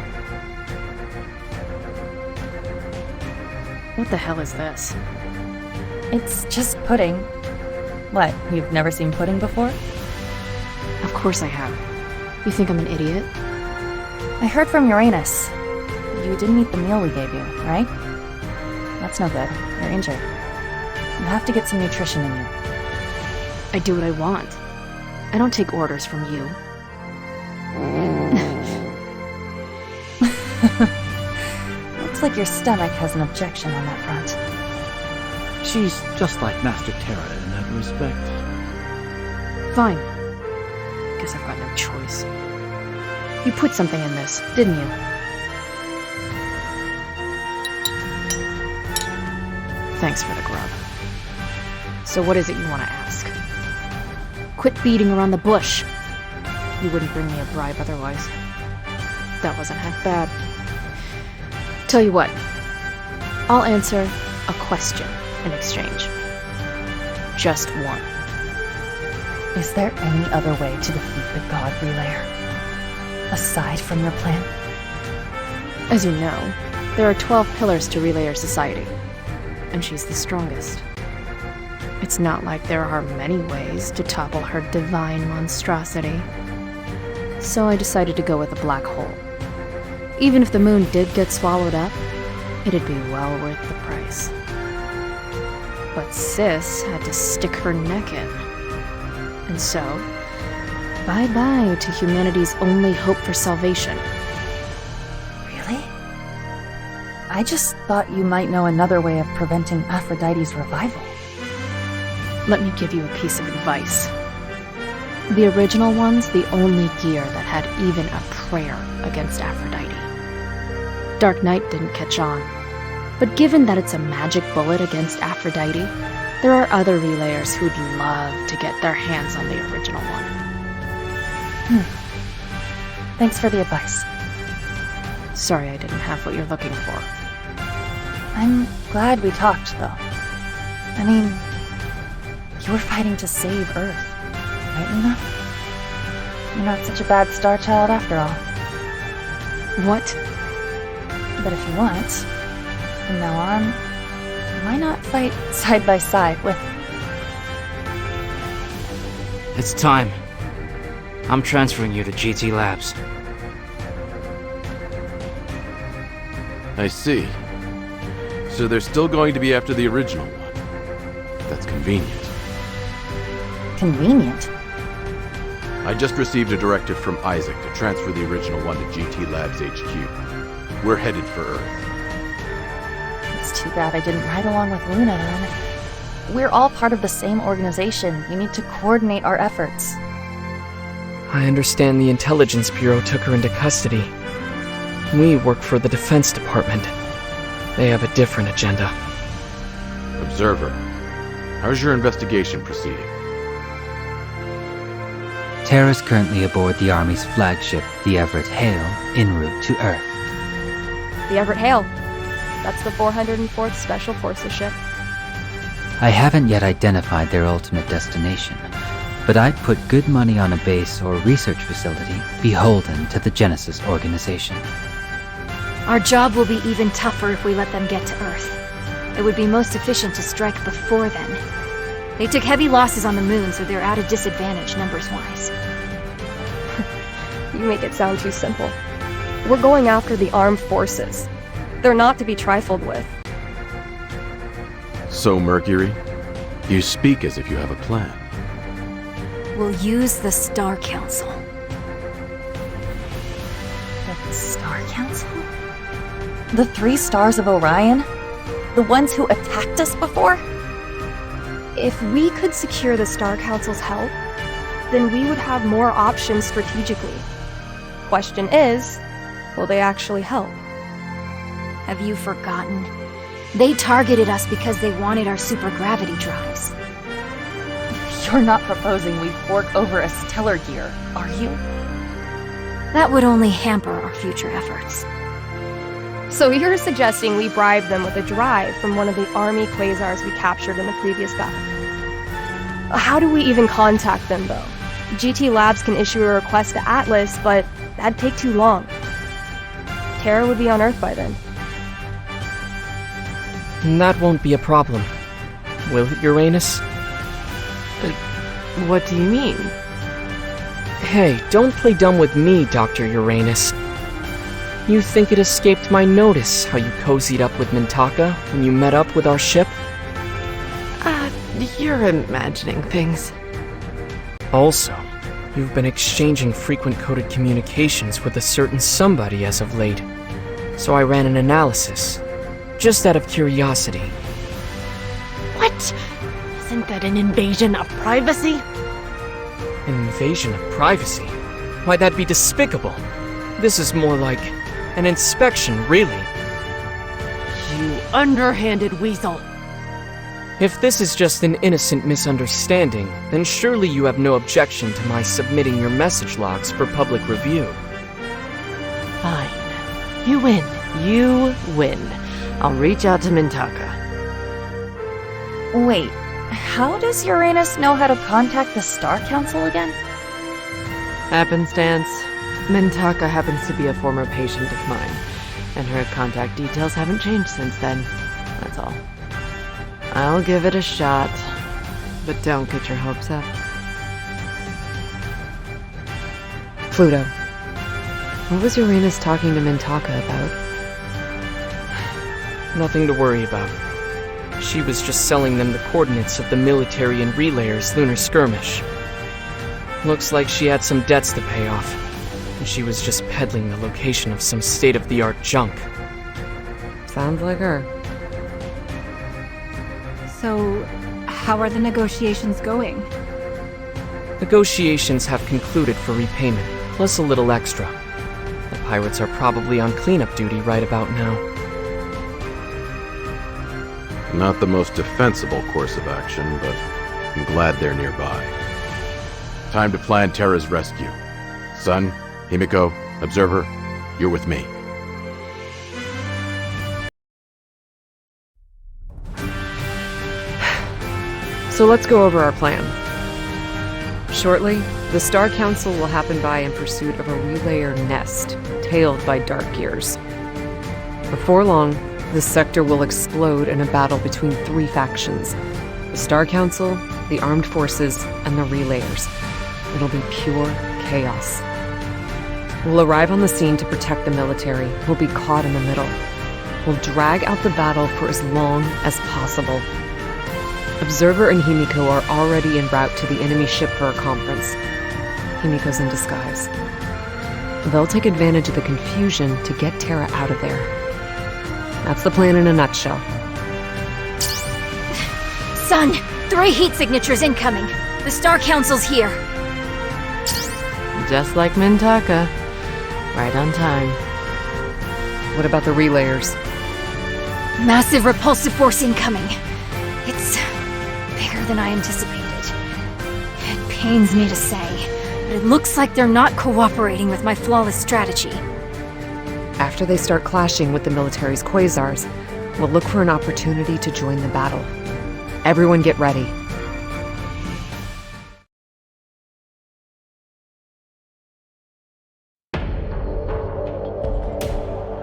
What the hell is this? It's just pudding. What, you've never seen pudding before? Of course I have. You think I'm an idiot? I heard from Uranus. You didn't eat the meal we gave you, right? That's no good. You're injured. You have to get some nutrition in you. I do what I want. I don't take orders from you. Looks like your stomach has an objection on that front. She's just like Master Terra in that respect. Fine. Guess I've got no choice. You put something in this, didn't you? Thanks for the grub. So what is it you want to ask? Quit beating around the bush. You wouldn't bring me a bribe otherwise. That wasn't half bad. Tell you what. I'll answer a question in exchange. Just one. Is there any other way to defeat the God Relayer? Aside from your plan? As you know, there are 12 pillars to Relayer Society, and she's the strongest. It's not like there are many ways to topple her divine monstrosity. So I decided to go with a black hole. Even if the moon did get swallowed up, it'd be well worth the price. But Sis had to stick her neck in. And so, bye-bye to humanity's only hope for salvation. Really? I just thought you might know another way of preventing Aphrodite's revival. Let me give you a piece of advice. The original one's the only gear that had even a prayer against Aphrodite. Dark Knight didn't catch on, but given that it's a magic bullet against Aphrodite, there are other relayers who'd love to get their hands on the original one. Thanks for the advice. Sorry I didn't have what you're looking for. I'm glad we talked, though. I mean, you were fighting to save Earth, right, Luna? You're not such a bad star child after all. What? But if you want, from now on, why not fight side by side with... It's time. I'm transferring you to GT Labs. I see. So they're still going to be after the original one. That's convenient. Convenient? I just received a directive from Isaac to transfer the original one to GT Labs HQ. We're headed for Earth. It's too bad I didn't ride along with Luna then. We're all part of the same organization. We need to coordinate our efforts. I understand the Intelligence Bureau took her into custody. We work for the Defense Department. They have a different agenda. Observer, how's your investigation proceeding? Terra's currently aboard the Army's flagship, the Everett Hale, en route to Earth. The Everett Hale. That's the 404th Special Forces ship. I haven't yet identified their ultimate destination, but I'd put good money on a base or research facility beholden to the Genesis organization. Our job will be even tougher if we let them get to Earth. It would be most efficient to strike before then. They took heavy losses on the moon, so they're at a disadvantage numbers-wise. You make it sound too simple. We're going after the armed forces. They're not to be trifled with. So, Mercury, you speak as if you have a plan. We'll use the Star Council. The Star Council? The 3 stars of Orion? The ones who attacked us before? If we could secure the Star Council's help, then we would have more options strategically. Question is, will they actually help? Have you forgotten? They targeted us because they wanted our supergravity drives. You're not proposing we fork over a stellar gear, are you? That would only hamper our future efforts. So you're suggesting we bribe them with a drive from one of the Army quasars we captured in the previous battle? How do we even contact them, though? GT Labs can issue a request to Atlas, but that'd take too long. Terra would be on Earth by then. That won't be a problem. Will it, Uranus? What do you mean? Hey, don't play dumb with me, Dr. Uranus. You think it escaped my notice how you cozied up with Mintaka when you met up with our ship? You're imagining things. Also, you've been exchanging frequent coded communications with a certain somebody as of late. So I ran an analysis, just out of curiosity. What? Isn't that an invasion of privacy? An invasion of privacy? Why, that'd be despicable. This is more like an inspection, really. You underhanded weasel. If this is just an innocent misunderstanding, then surely you have no objection to my submitting your message logs for public review. Fine. You win. You win. I'll reach out to Mintaka. Wait, how does Uranus know how to contact the Star Council again? Happenstance. Mintaka happens to be a former patient of mine, and her contact details haven't changed since then. That's all. I'll give it a shot, but don't get your hopes up. Pluto. What was Uranus talking to Mintaka about? Nothing to worry about. She was just selling them the coordinates of the military and relayers' lunar skirmish. Looks like she had some debts to pay off, and she was just peddling the location of some state-of-the-art junk. Sounds like her. So, how are the negotiations going? Negotiations have concluded for repayment, plus a little extra. The pirates are probably on cleanup duty right about now. Not the most defensible course of action, but I'm glad they're nearby. Time to plan Terra's rescue. Sun, Himiko, Observer, you're with me. So let's go over our plan. Shortly, the Star Council will happen by in pursuit of a relayer nest, tailed by Dark Gears. Before long, the sector will explode in a battle between 3 factions. The Star Council, the Armed Forces, and the Relayers. It'll be pure chaos. We'll arrive on the scene to protect the military, who'll be caught in the middle. will drag out the battle for as long as possible. Observer and Himiko are already en route to the enemy ship for a conference. Himiko's in disguise. They'll take advantage of the confusion to get Terra out of there. That's the plan in a nutshell. Son, 3 heat signatures incoming. The Star Council's here. Just like Mintaka. Right on time. What about the relayers? Massive repulsive force incoming. It's bigger than I anticipated. It pains me to say, but it looks like they're not cooperating with my flawless strategy. After they start clashing with the military's quasars, we'll look for an opportunity to join the battle. Everyone get ready.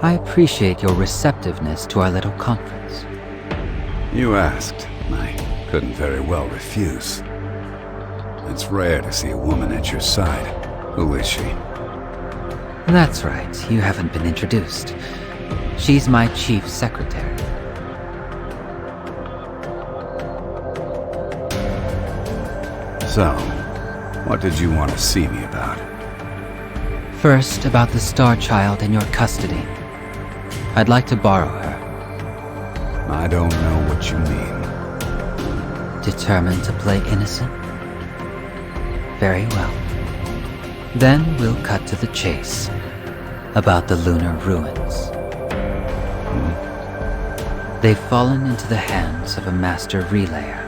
I appreciate your receptiveness to our little conference. You asked. I couldn't very well refuse. It's rare to see a woman at your side. Who is she? That's right, you haven't been introduced. She's my chief secretary. So, what did you want to see me about? First, about the Star Child in your custody. I'd like to borrow her. I don't know what you mean. Determined to play innocent? Very well. Then we'll cut to the chase. About the lunar ruins. They've fallen into the hands of a master relayer,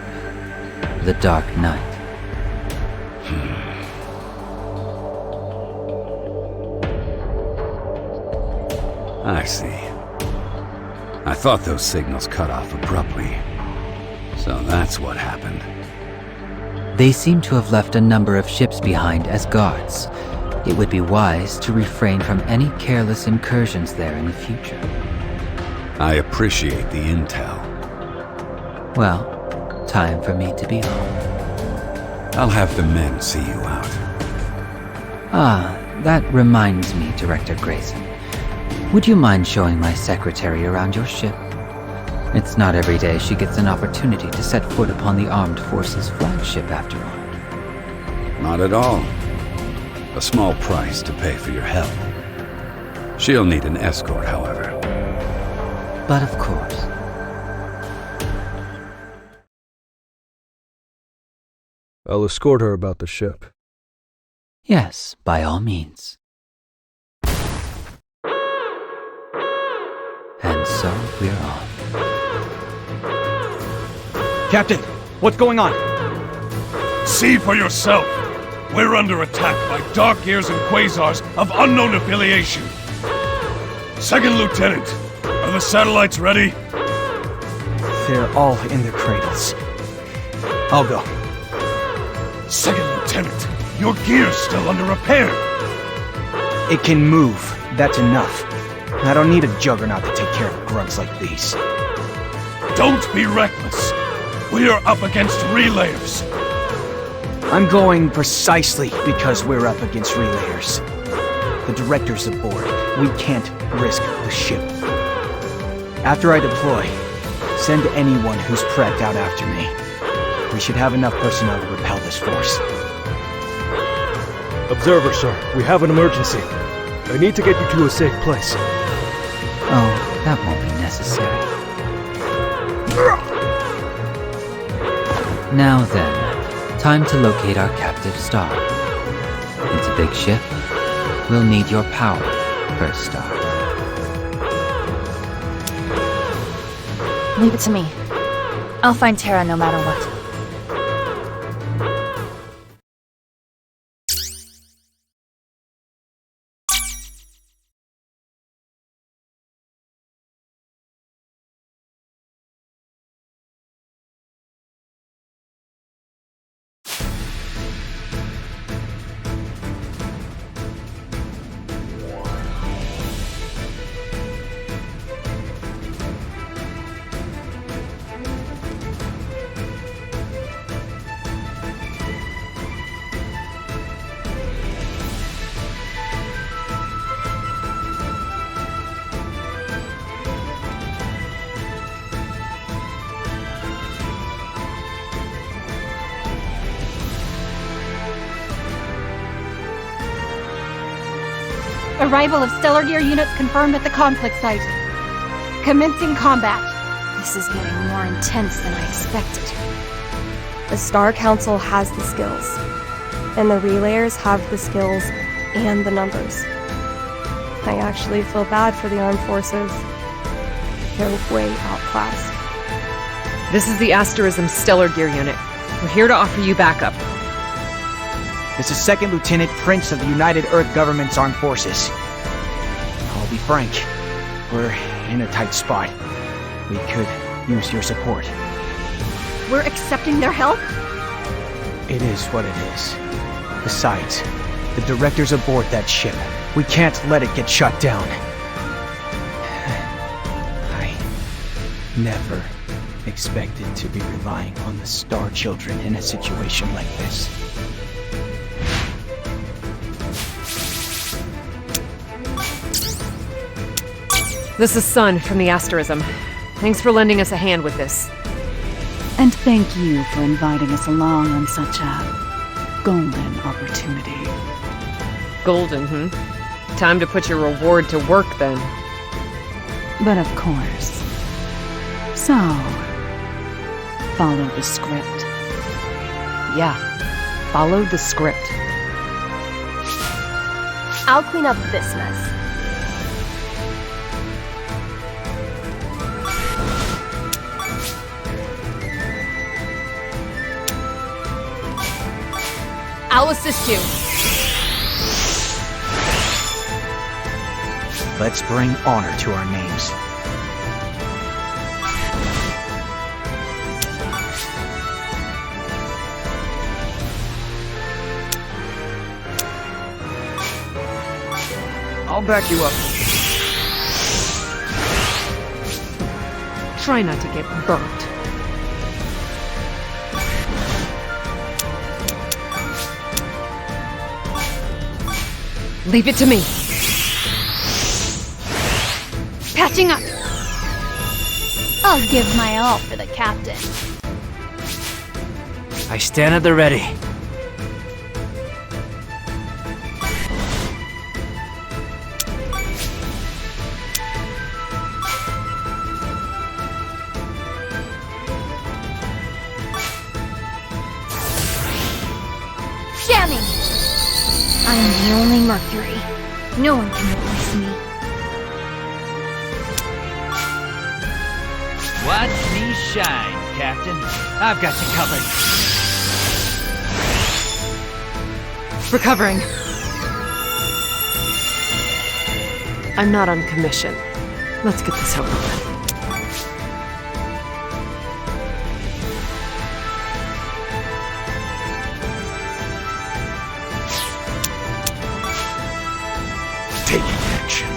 the Dark Knight. I see. I thought those signals cut off abruptly. So that's what happened. They seem to have left a number of ships behind as guards. It would be wise to refrain from any careless incursions there in the future. I appreciate the intel. Well, time for me to be home. I'll have the men see you out. Ah, that reminds me, Director Grayson. Would you mind showing my secretary around your ship? It's not every day she gets an opportunity to set foot upon the armed forces flagship, after all. Not at all. A small price to pay for your help. She'll need an escort, however. But of course. I'll escort her about the ship. Yes, by all means. And so we're on. Captain, what's going on? See for yourself. We're under attack by Dark Ears and Quasars of unknown affiliation. Second Lieutenant, are the satellites ready? They're all in their cradles. I'll go. Second Lieutenant, your gear's still under repair. It can move. That's enough. I don't need a juggernaut to take care of grunts like these. Don't be reckless. We're up against relayers. I'm going precisely because we're up against relayers. The director's aboard. We can't risk the ship. After I deploy, send anyone who's prepped out after me. We should have enough personnel to repel this force. Observer, sir, we have an emergency. I need to get you to a safe place. Oh, that won't be necessary. Now then, time to locate our captive star. It's a big ship. We'll need your power, First Star. Leave it to me. I'll find Terra no matter what. Arrival of Stellar Gear units confirmed at the conflict site. Commencing combat. This is getting more intense than I expected. The Star Council has the skills, and the Relayers have the skills and the numbers. I actually feel bad for the armed forces. They're way outclassed. This is the Asterism Stellar Gear Unit. We're here to offer you backup. This is Second Lieutenant Prince of the United Earth Government's Armed Forces. I'll be frank, we're in a tight spot. We could use your support. We're accepting their help? It is what it is. Besides, the director's aboard that ship. We can't let it get shut down. I never expected to be relying on the Star Children in a situation like this. This is Sun from the Asterism. Thanks for lending us a hand with this. And thank you for inviting us along on such a golden opportunity. Golden, Time to put your reward to work, then. But of course. So, follow the script. Yeah, follow the script. I'll clean up this mess. I'll assist you. Let's bring honor to our names. I'll back you up. Try not to get burnt. Leave it to me. Patching up. I'll give my all for the captain. I stand at the ready. Jamming! I'm the only Mercury. No one can replace me. Watch me shine, Captain. I've got you covered. Recovering. I'm not on commission. Let's get this over with. Taking action.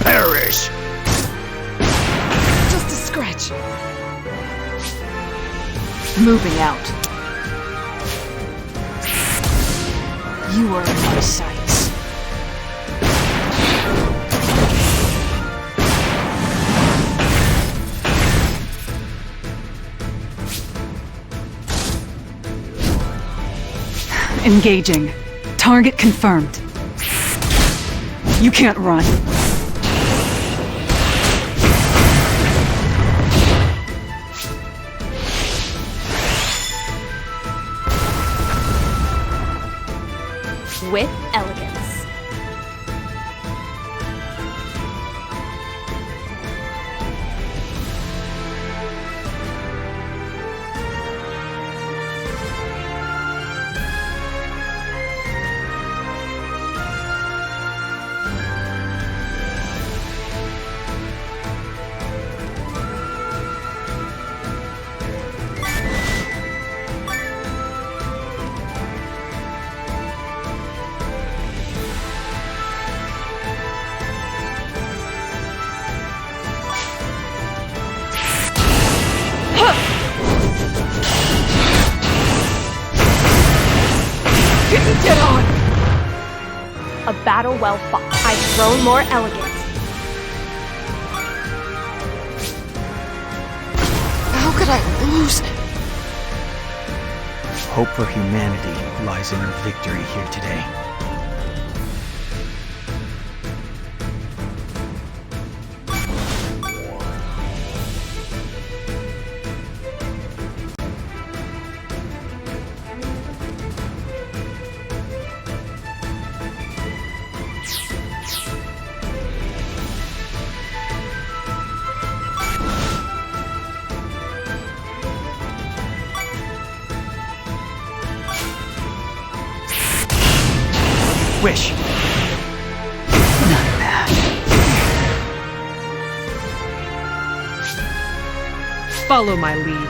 Perish! Just a scratch. Moving out. You are in my sights. Engaging. Target confirmed. You can't run. With elegance. Get on! A battle well fought. I've grown more elegant. How could I lose? Hope for humanity lies in her victory here today. Wish. Not bad. Follow my lead.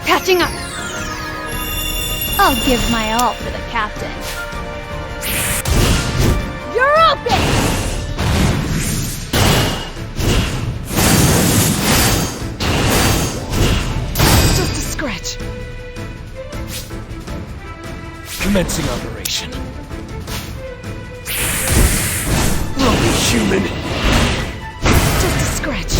Catching up! I'll give my all for the captain. You're open! Just a scratch. Commencing operation. Rubbish human. Just a scratch.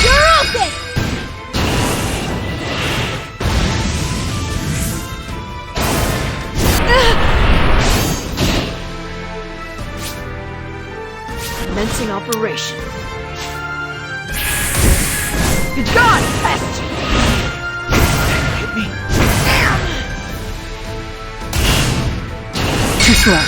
You're open! Commencing operation. Be gone, pest! Hit me. Too slow.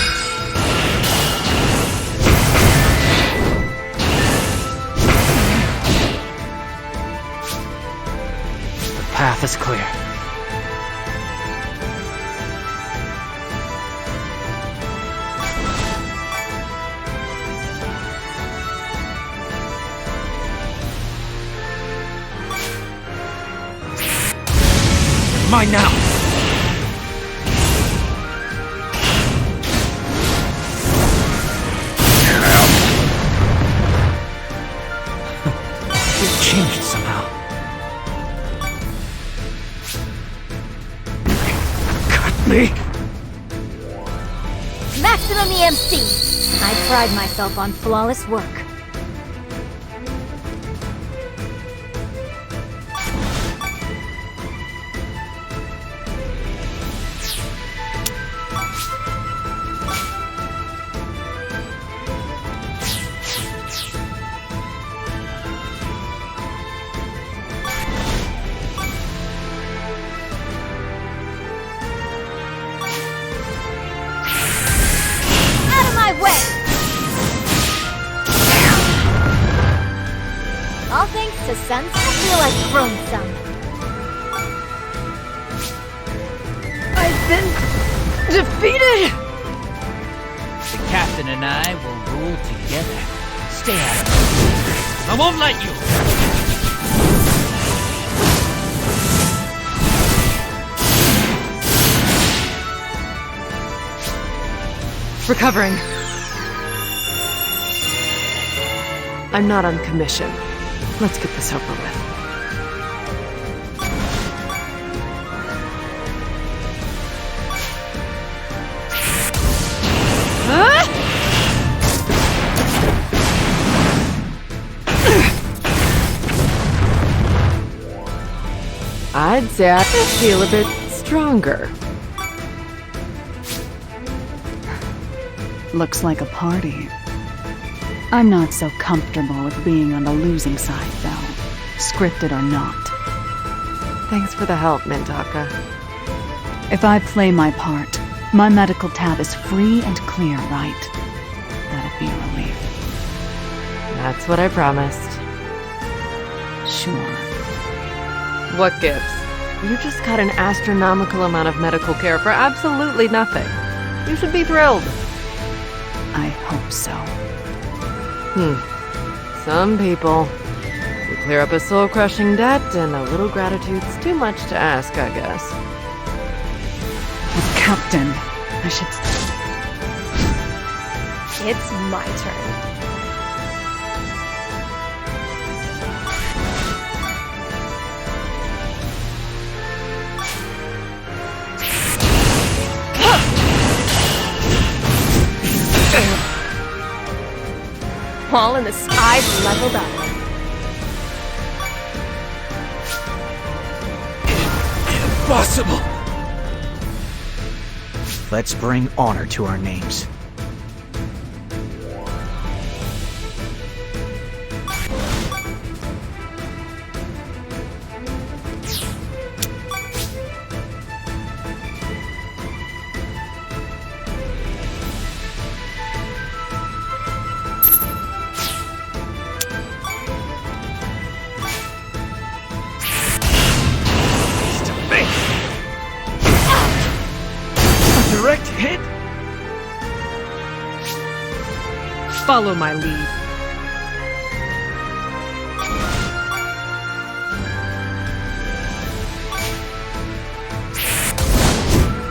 The path is clear. Mine now! You've changed somehow. Cut me! Maximum EMC! I pride myself on flawless work. Out of my way! All thanks to Sense, I feel like throwing some. I've been defeated! The captain and I will rule together. Stay out of it. I won't let you! Recovering. I'm not on commission. Let's get this over with. I'd say I feel a bit stronger. Looks like a party. I'm not so comfortable with being on the losing side, though. Scripted or not. Thanks for the help, Mintaka. If I play my part, my medical tab is free and clear, right? That'd be a relief. That's what I promised. Sure. What gives? You just got an astronomical amount of medical care for absolutely nothing. You should be thrilled. I hope so. Some people. You clear up a soul-crushing debt, and a little gratitude's too much to ask, I guess. As captain, I should... It's my turn. All in the skies leveled up. Impossible! Let's bring honor to our names. Direct hit? Follow my lead.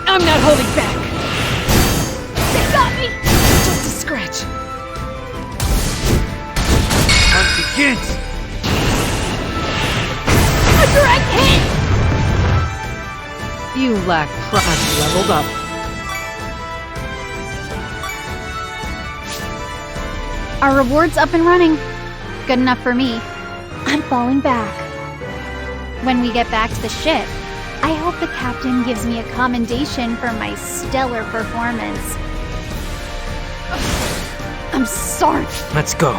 I'm not holding back. They got me! Just a scratch. Hunt begins! A direct hit! You lack pride leveled up. Our reward's up and running. Good enough for me. I'm falling back. When we get back to the ship, I hope the captain gives me a commendation for my stellar performance. I'm sorry. Let's go.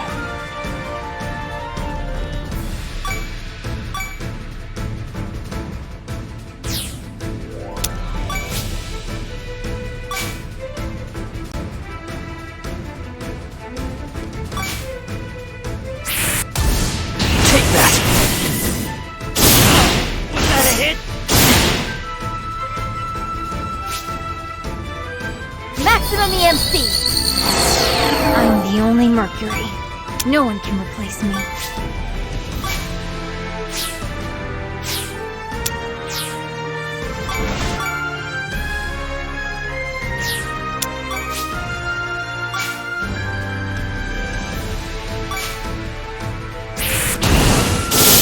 Maximum EMC! I'm the only Mercury. No one can replace me.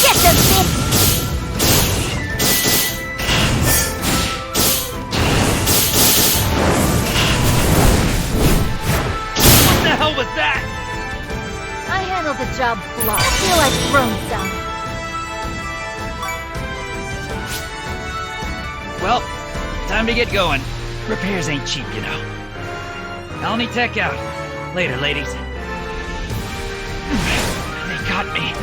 Get them, bitch! The job flawed. I feel like throwing some. Well, time to get going. Repairs ain't cheap, you know. Colony Tech out. Later, ladies. They got me.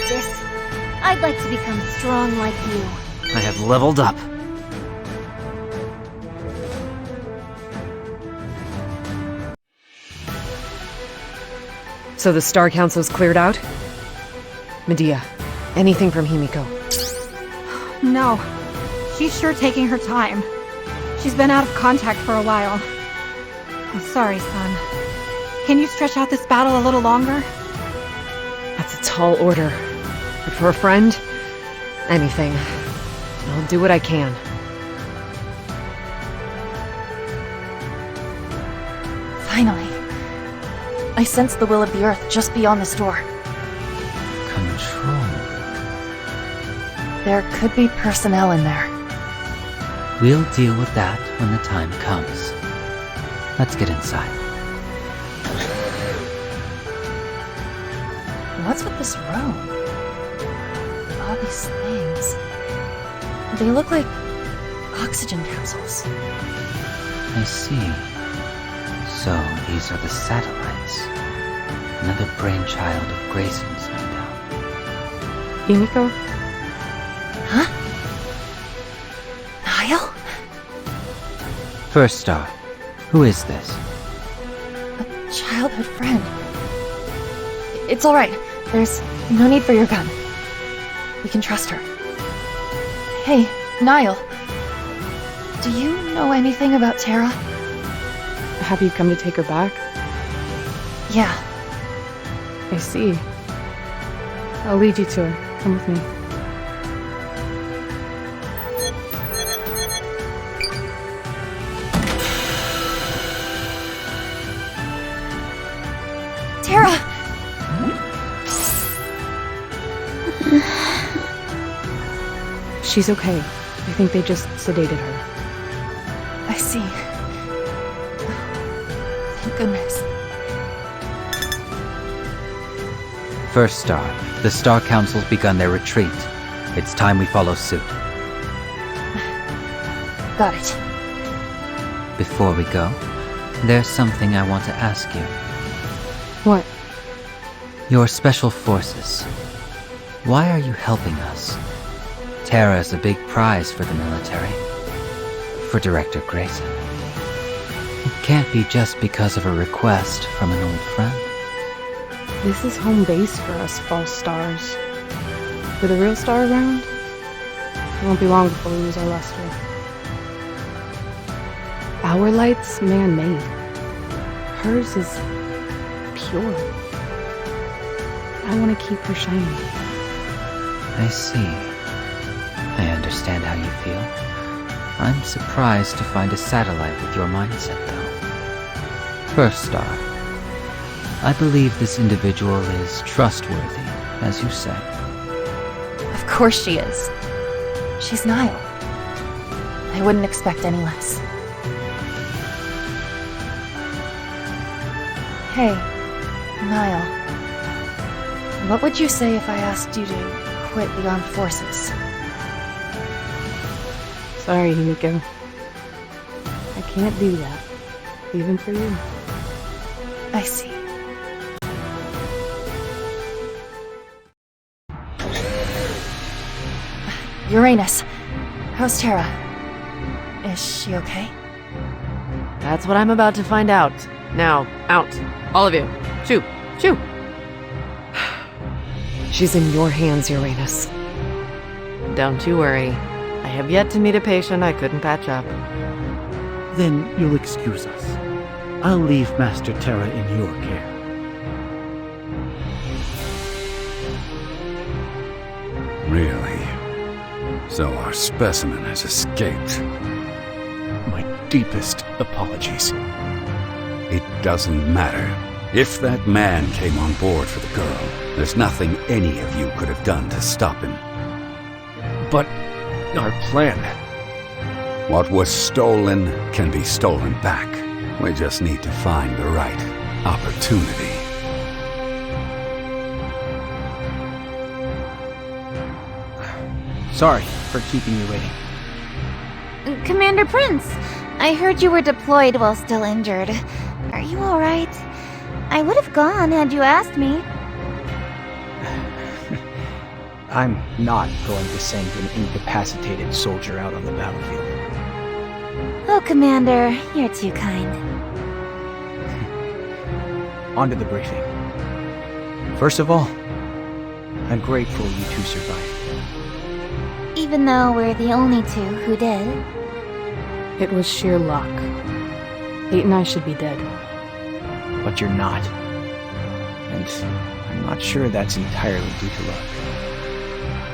This... I'd like to become strong like you. I have leveled up. So the Star Council's cleared out? Medea, anything from Himiko? No. She's sure taking her time. She's been out of contact for a while. I'm sorry, son. Can you stretch out this battle a little longer? That's a tall order. But for a friend, anything. I'll do what I can. Finally. I sense the will of the Earth just beyond this door. Control. There could be personnel in there. We'll deal with that when the time comes. Let's get inside. What's with this room? All these things. They look like oxygen capsules. I see. So these are the satellites. Another brainchild of Grayson's, no doubt. Himiko? Huh? Niall? First Star, who is this? A childhood friend. It's alright. There's no need for your gun. We can trust her. Hey, Niall. Do you know anything about Tara? Have you come to take her back? Yeah. I see. I'll lead you to her. Come with me. Tara! She's okay. I think they just sedated her. I see. Thank goodness. First Star, the Star Council's begun their retreat. It's time we follow suit. Got it. Before we go, there's something I want to ask you. What? Your special forces. Why are you helping us? Tara is a big prize for the military. For Director Grayson. It can't be just because of a request from an old friend. This is home base for us false stars. With a real star around, it won't be long before we lose our luster. Our light's man-made. Hers is pure. I want to keep her shining. I see. I understand how you feel. I'm surprised to find a satellite with your mindset, though. First Star. I believe this individual is trustworthy, as you say. Of course she is. She's Niall. I wouldn't expect any less. Hey, Niall. What would you say if I asked you to quit the armed forces? Sorry, Himiko. I can't do that. Even for you. I see. Uranus. How's Tara? Is she okay? That's what I'm about to find out. Now, out. All of you. Shoo! Shoo! She's in your hands, Uranus. Don't you worry. I have yet to meet a patient I couldn't patch up. Then you'll excuse us. I'll leave Master Tara in your care. Really? So our specimen has escaped. My deepest apologies. It doesn't matter. If that man came on board for the girl, there's nothing any of you could have done to stop him. But our plan... What was stolen can be stolen back. We just need to find the right opportunity. Sorry for keeping you waiting. Commander Prince, I heard you were deployed while still injured. Are you alright? I would have gone had you asked me. I'm not going to send an incapacitated soldier out on the battlefield. Oh, Commander, you're too kind. On to the briefing. First of all, I'm grateful you two survived. Even though we're the only two who did. It was sheer luck. 8 and I should be dead. But you're not. And I'm not sure that's entirely due to luck.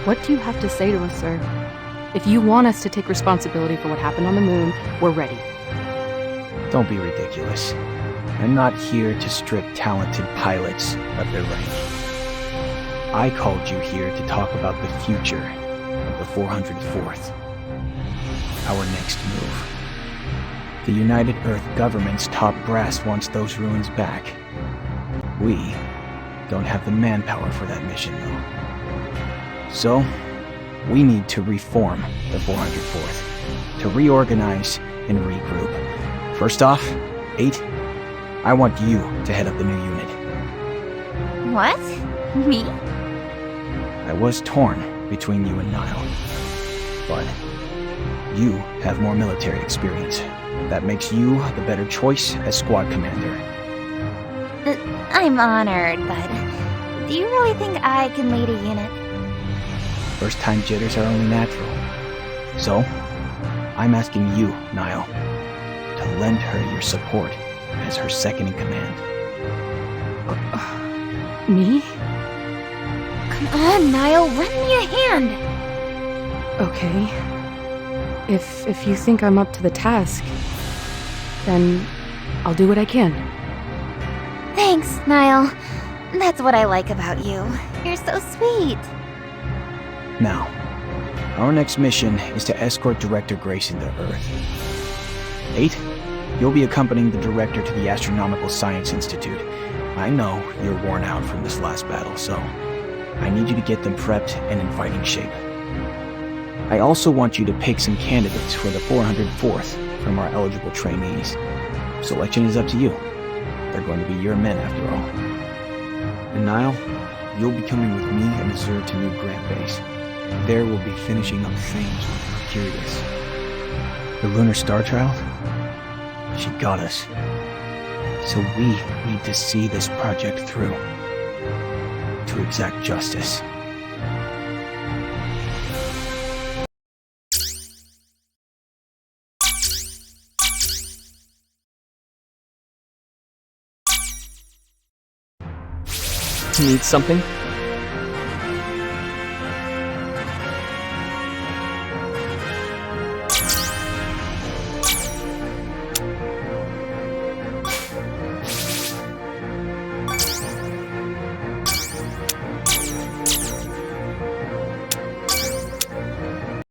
What do you have to say to us, sir? If you want us to take responsibility for what happened on the moon, we're ready. Don't be ridiculous. I'm not here to strip talented pilots of their rank. I called you here to talk about the future of the 404th. Our next move. The United Earth government's top brass wants those ruins back. We don't have the manpower for that mission, though. So, we need to reform the 404th, to reorganize and regroup. First off, 8, I want you to head up the new unit. What? Me? I was torn between you and Niall, but you have more military experience. That makes you the better choice as squad commander. I'm honored, but do you really think I can lead a unit? First-time jitters are only natural. So, I'm asking you, Niall, to lend her your support as her second in command. Me? Come on, Niall, lend me a hand! Okay. If you think I'm up to the task, then I'll do what I can. Thanks, Niall. That's what I like about you. You're so sweet. Now, our next mission is to escort Director Grayson to Earth. 8, you'll be accompanying the Director to the Astronomical Science Institute. I know you're worn out from this last battle, so I need you to get them prepped and in fighting shape. I also want you to pick some candidates for the 404th from our eligible trainees. Selection is up to you. They're going to be your men after all. And Niall, you'll be coming with me and Azure to New Grant Base. There we'll be finishing up things with Mercurius. The Lunar Star Child? She got us. So we need to see this project through. To exact justice. Need something?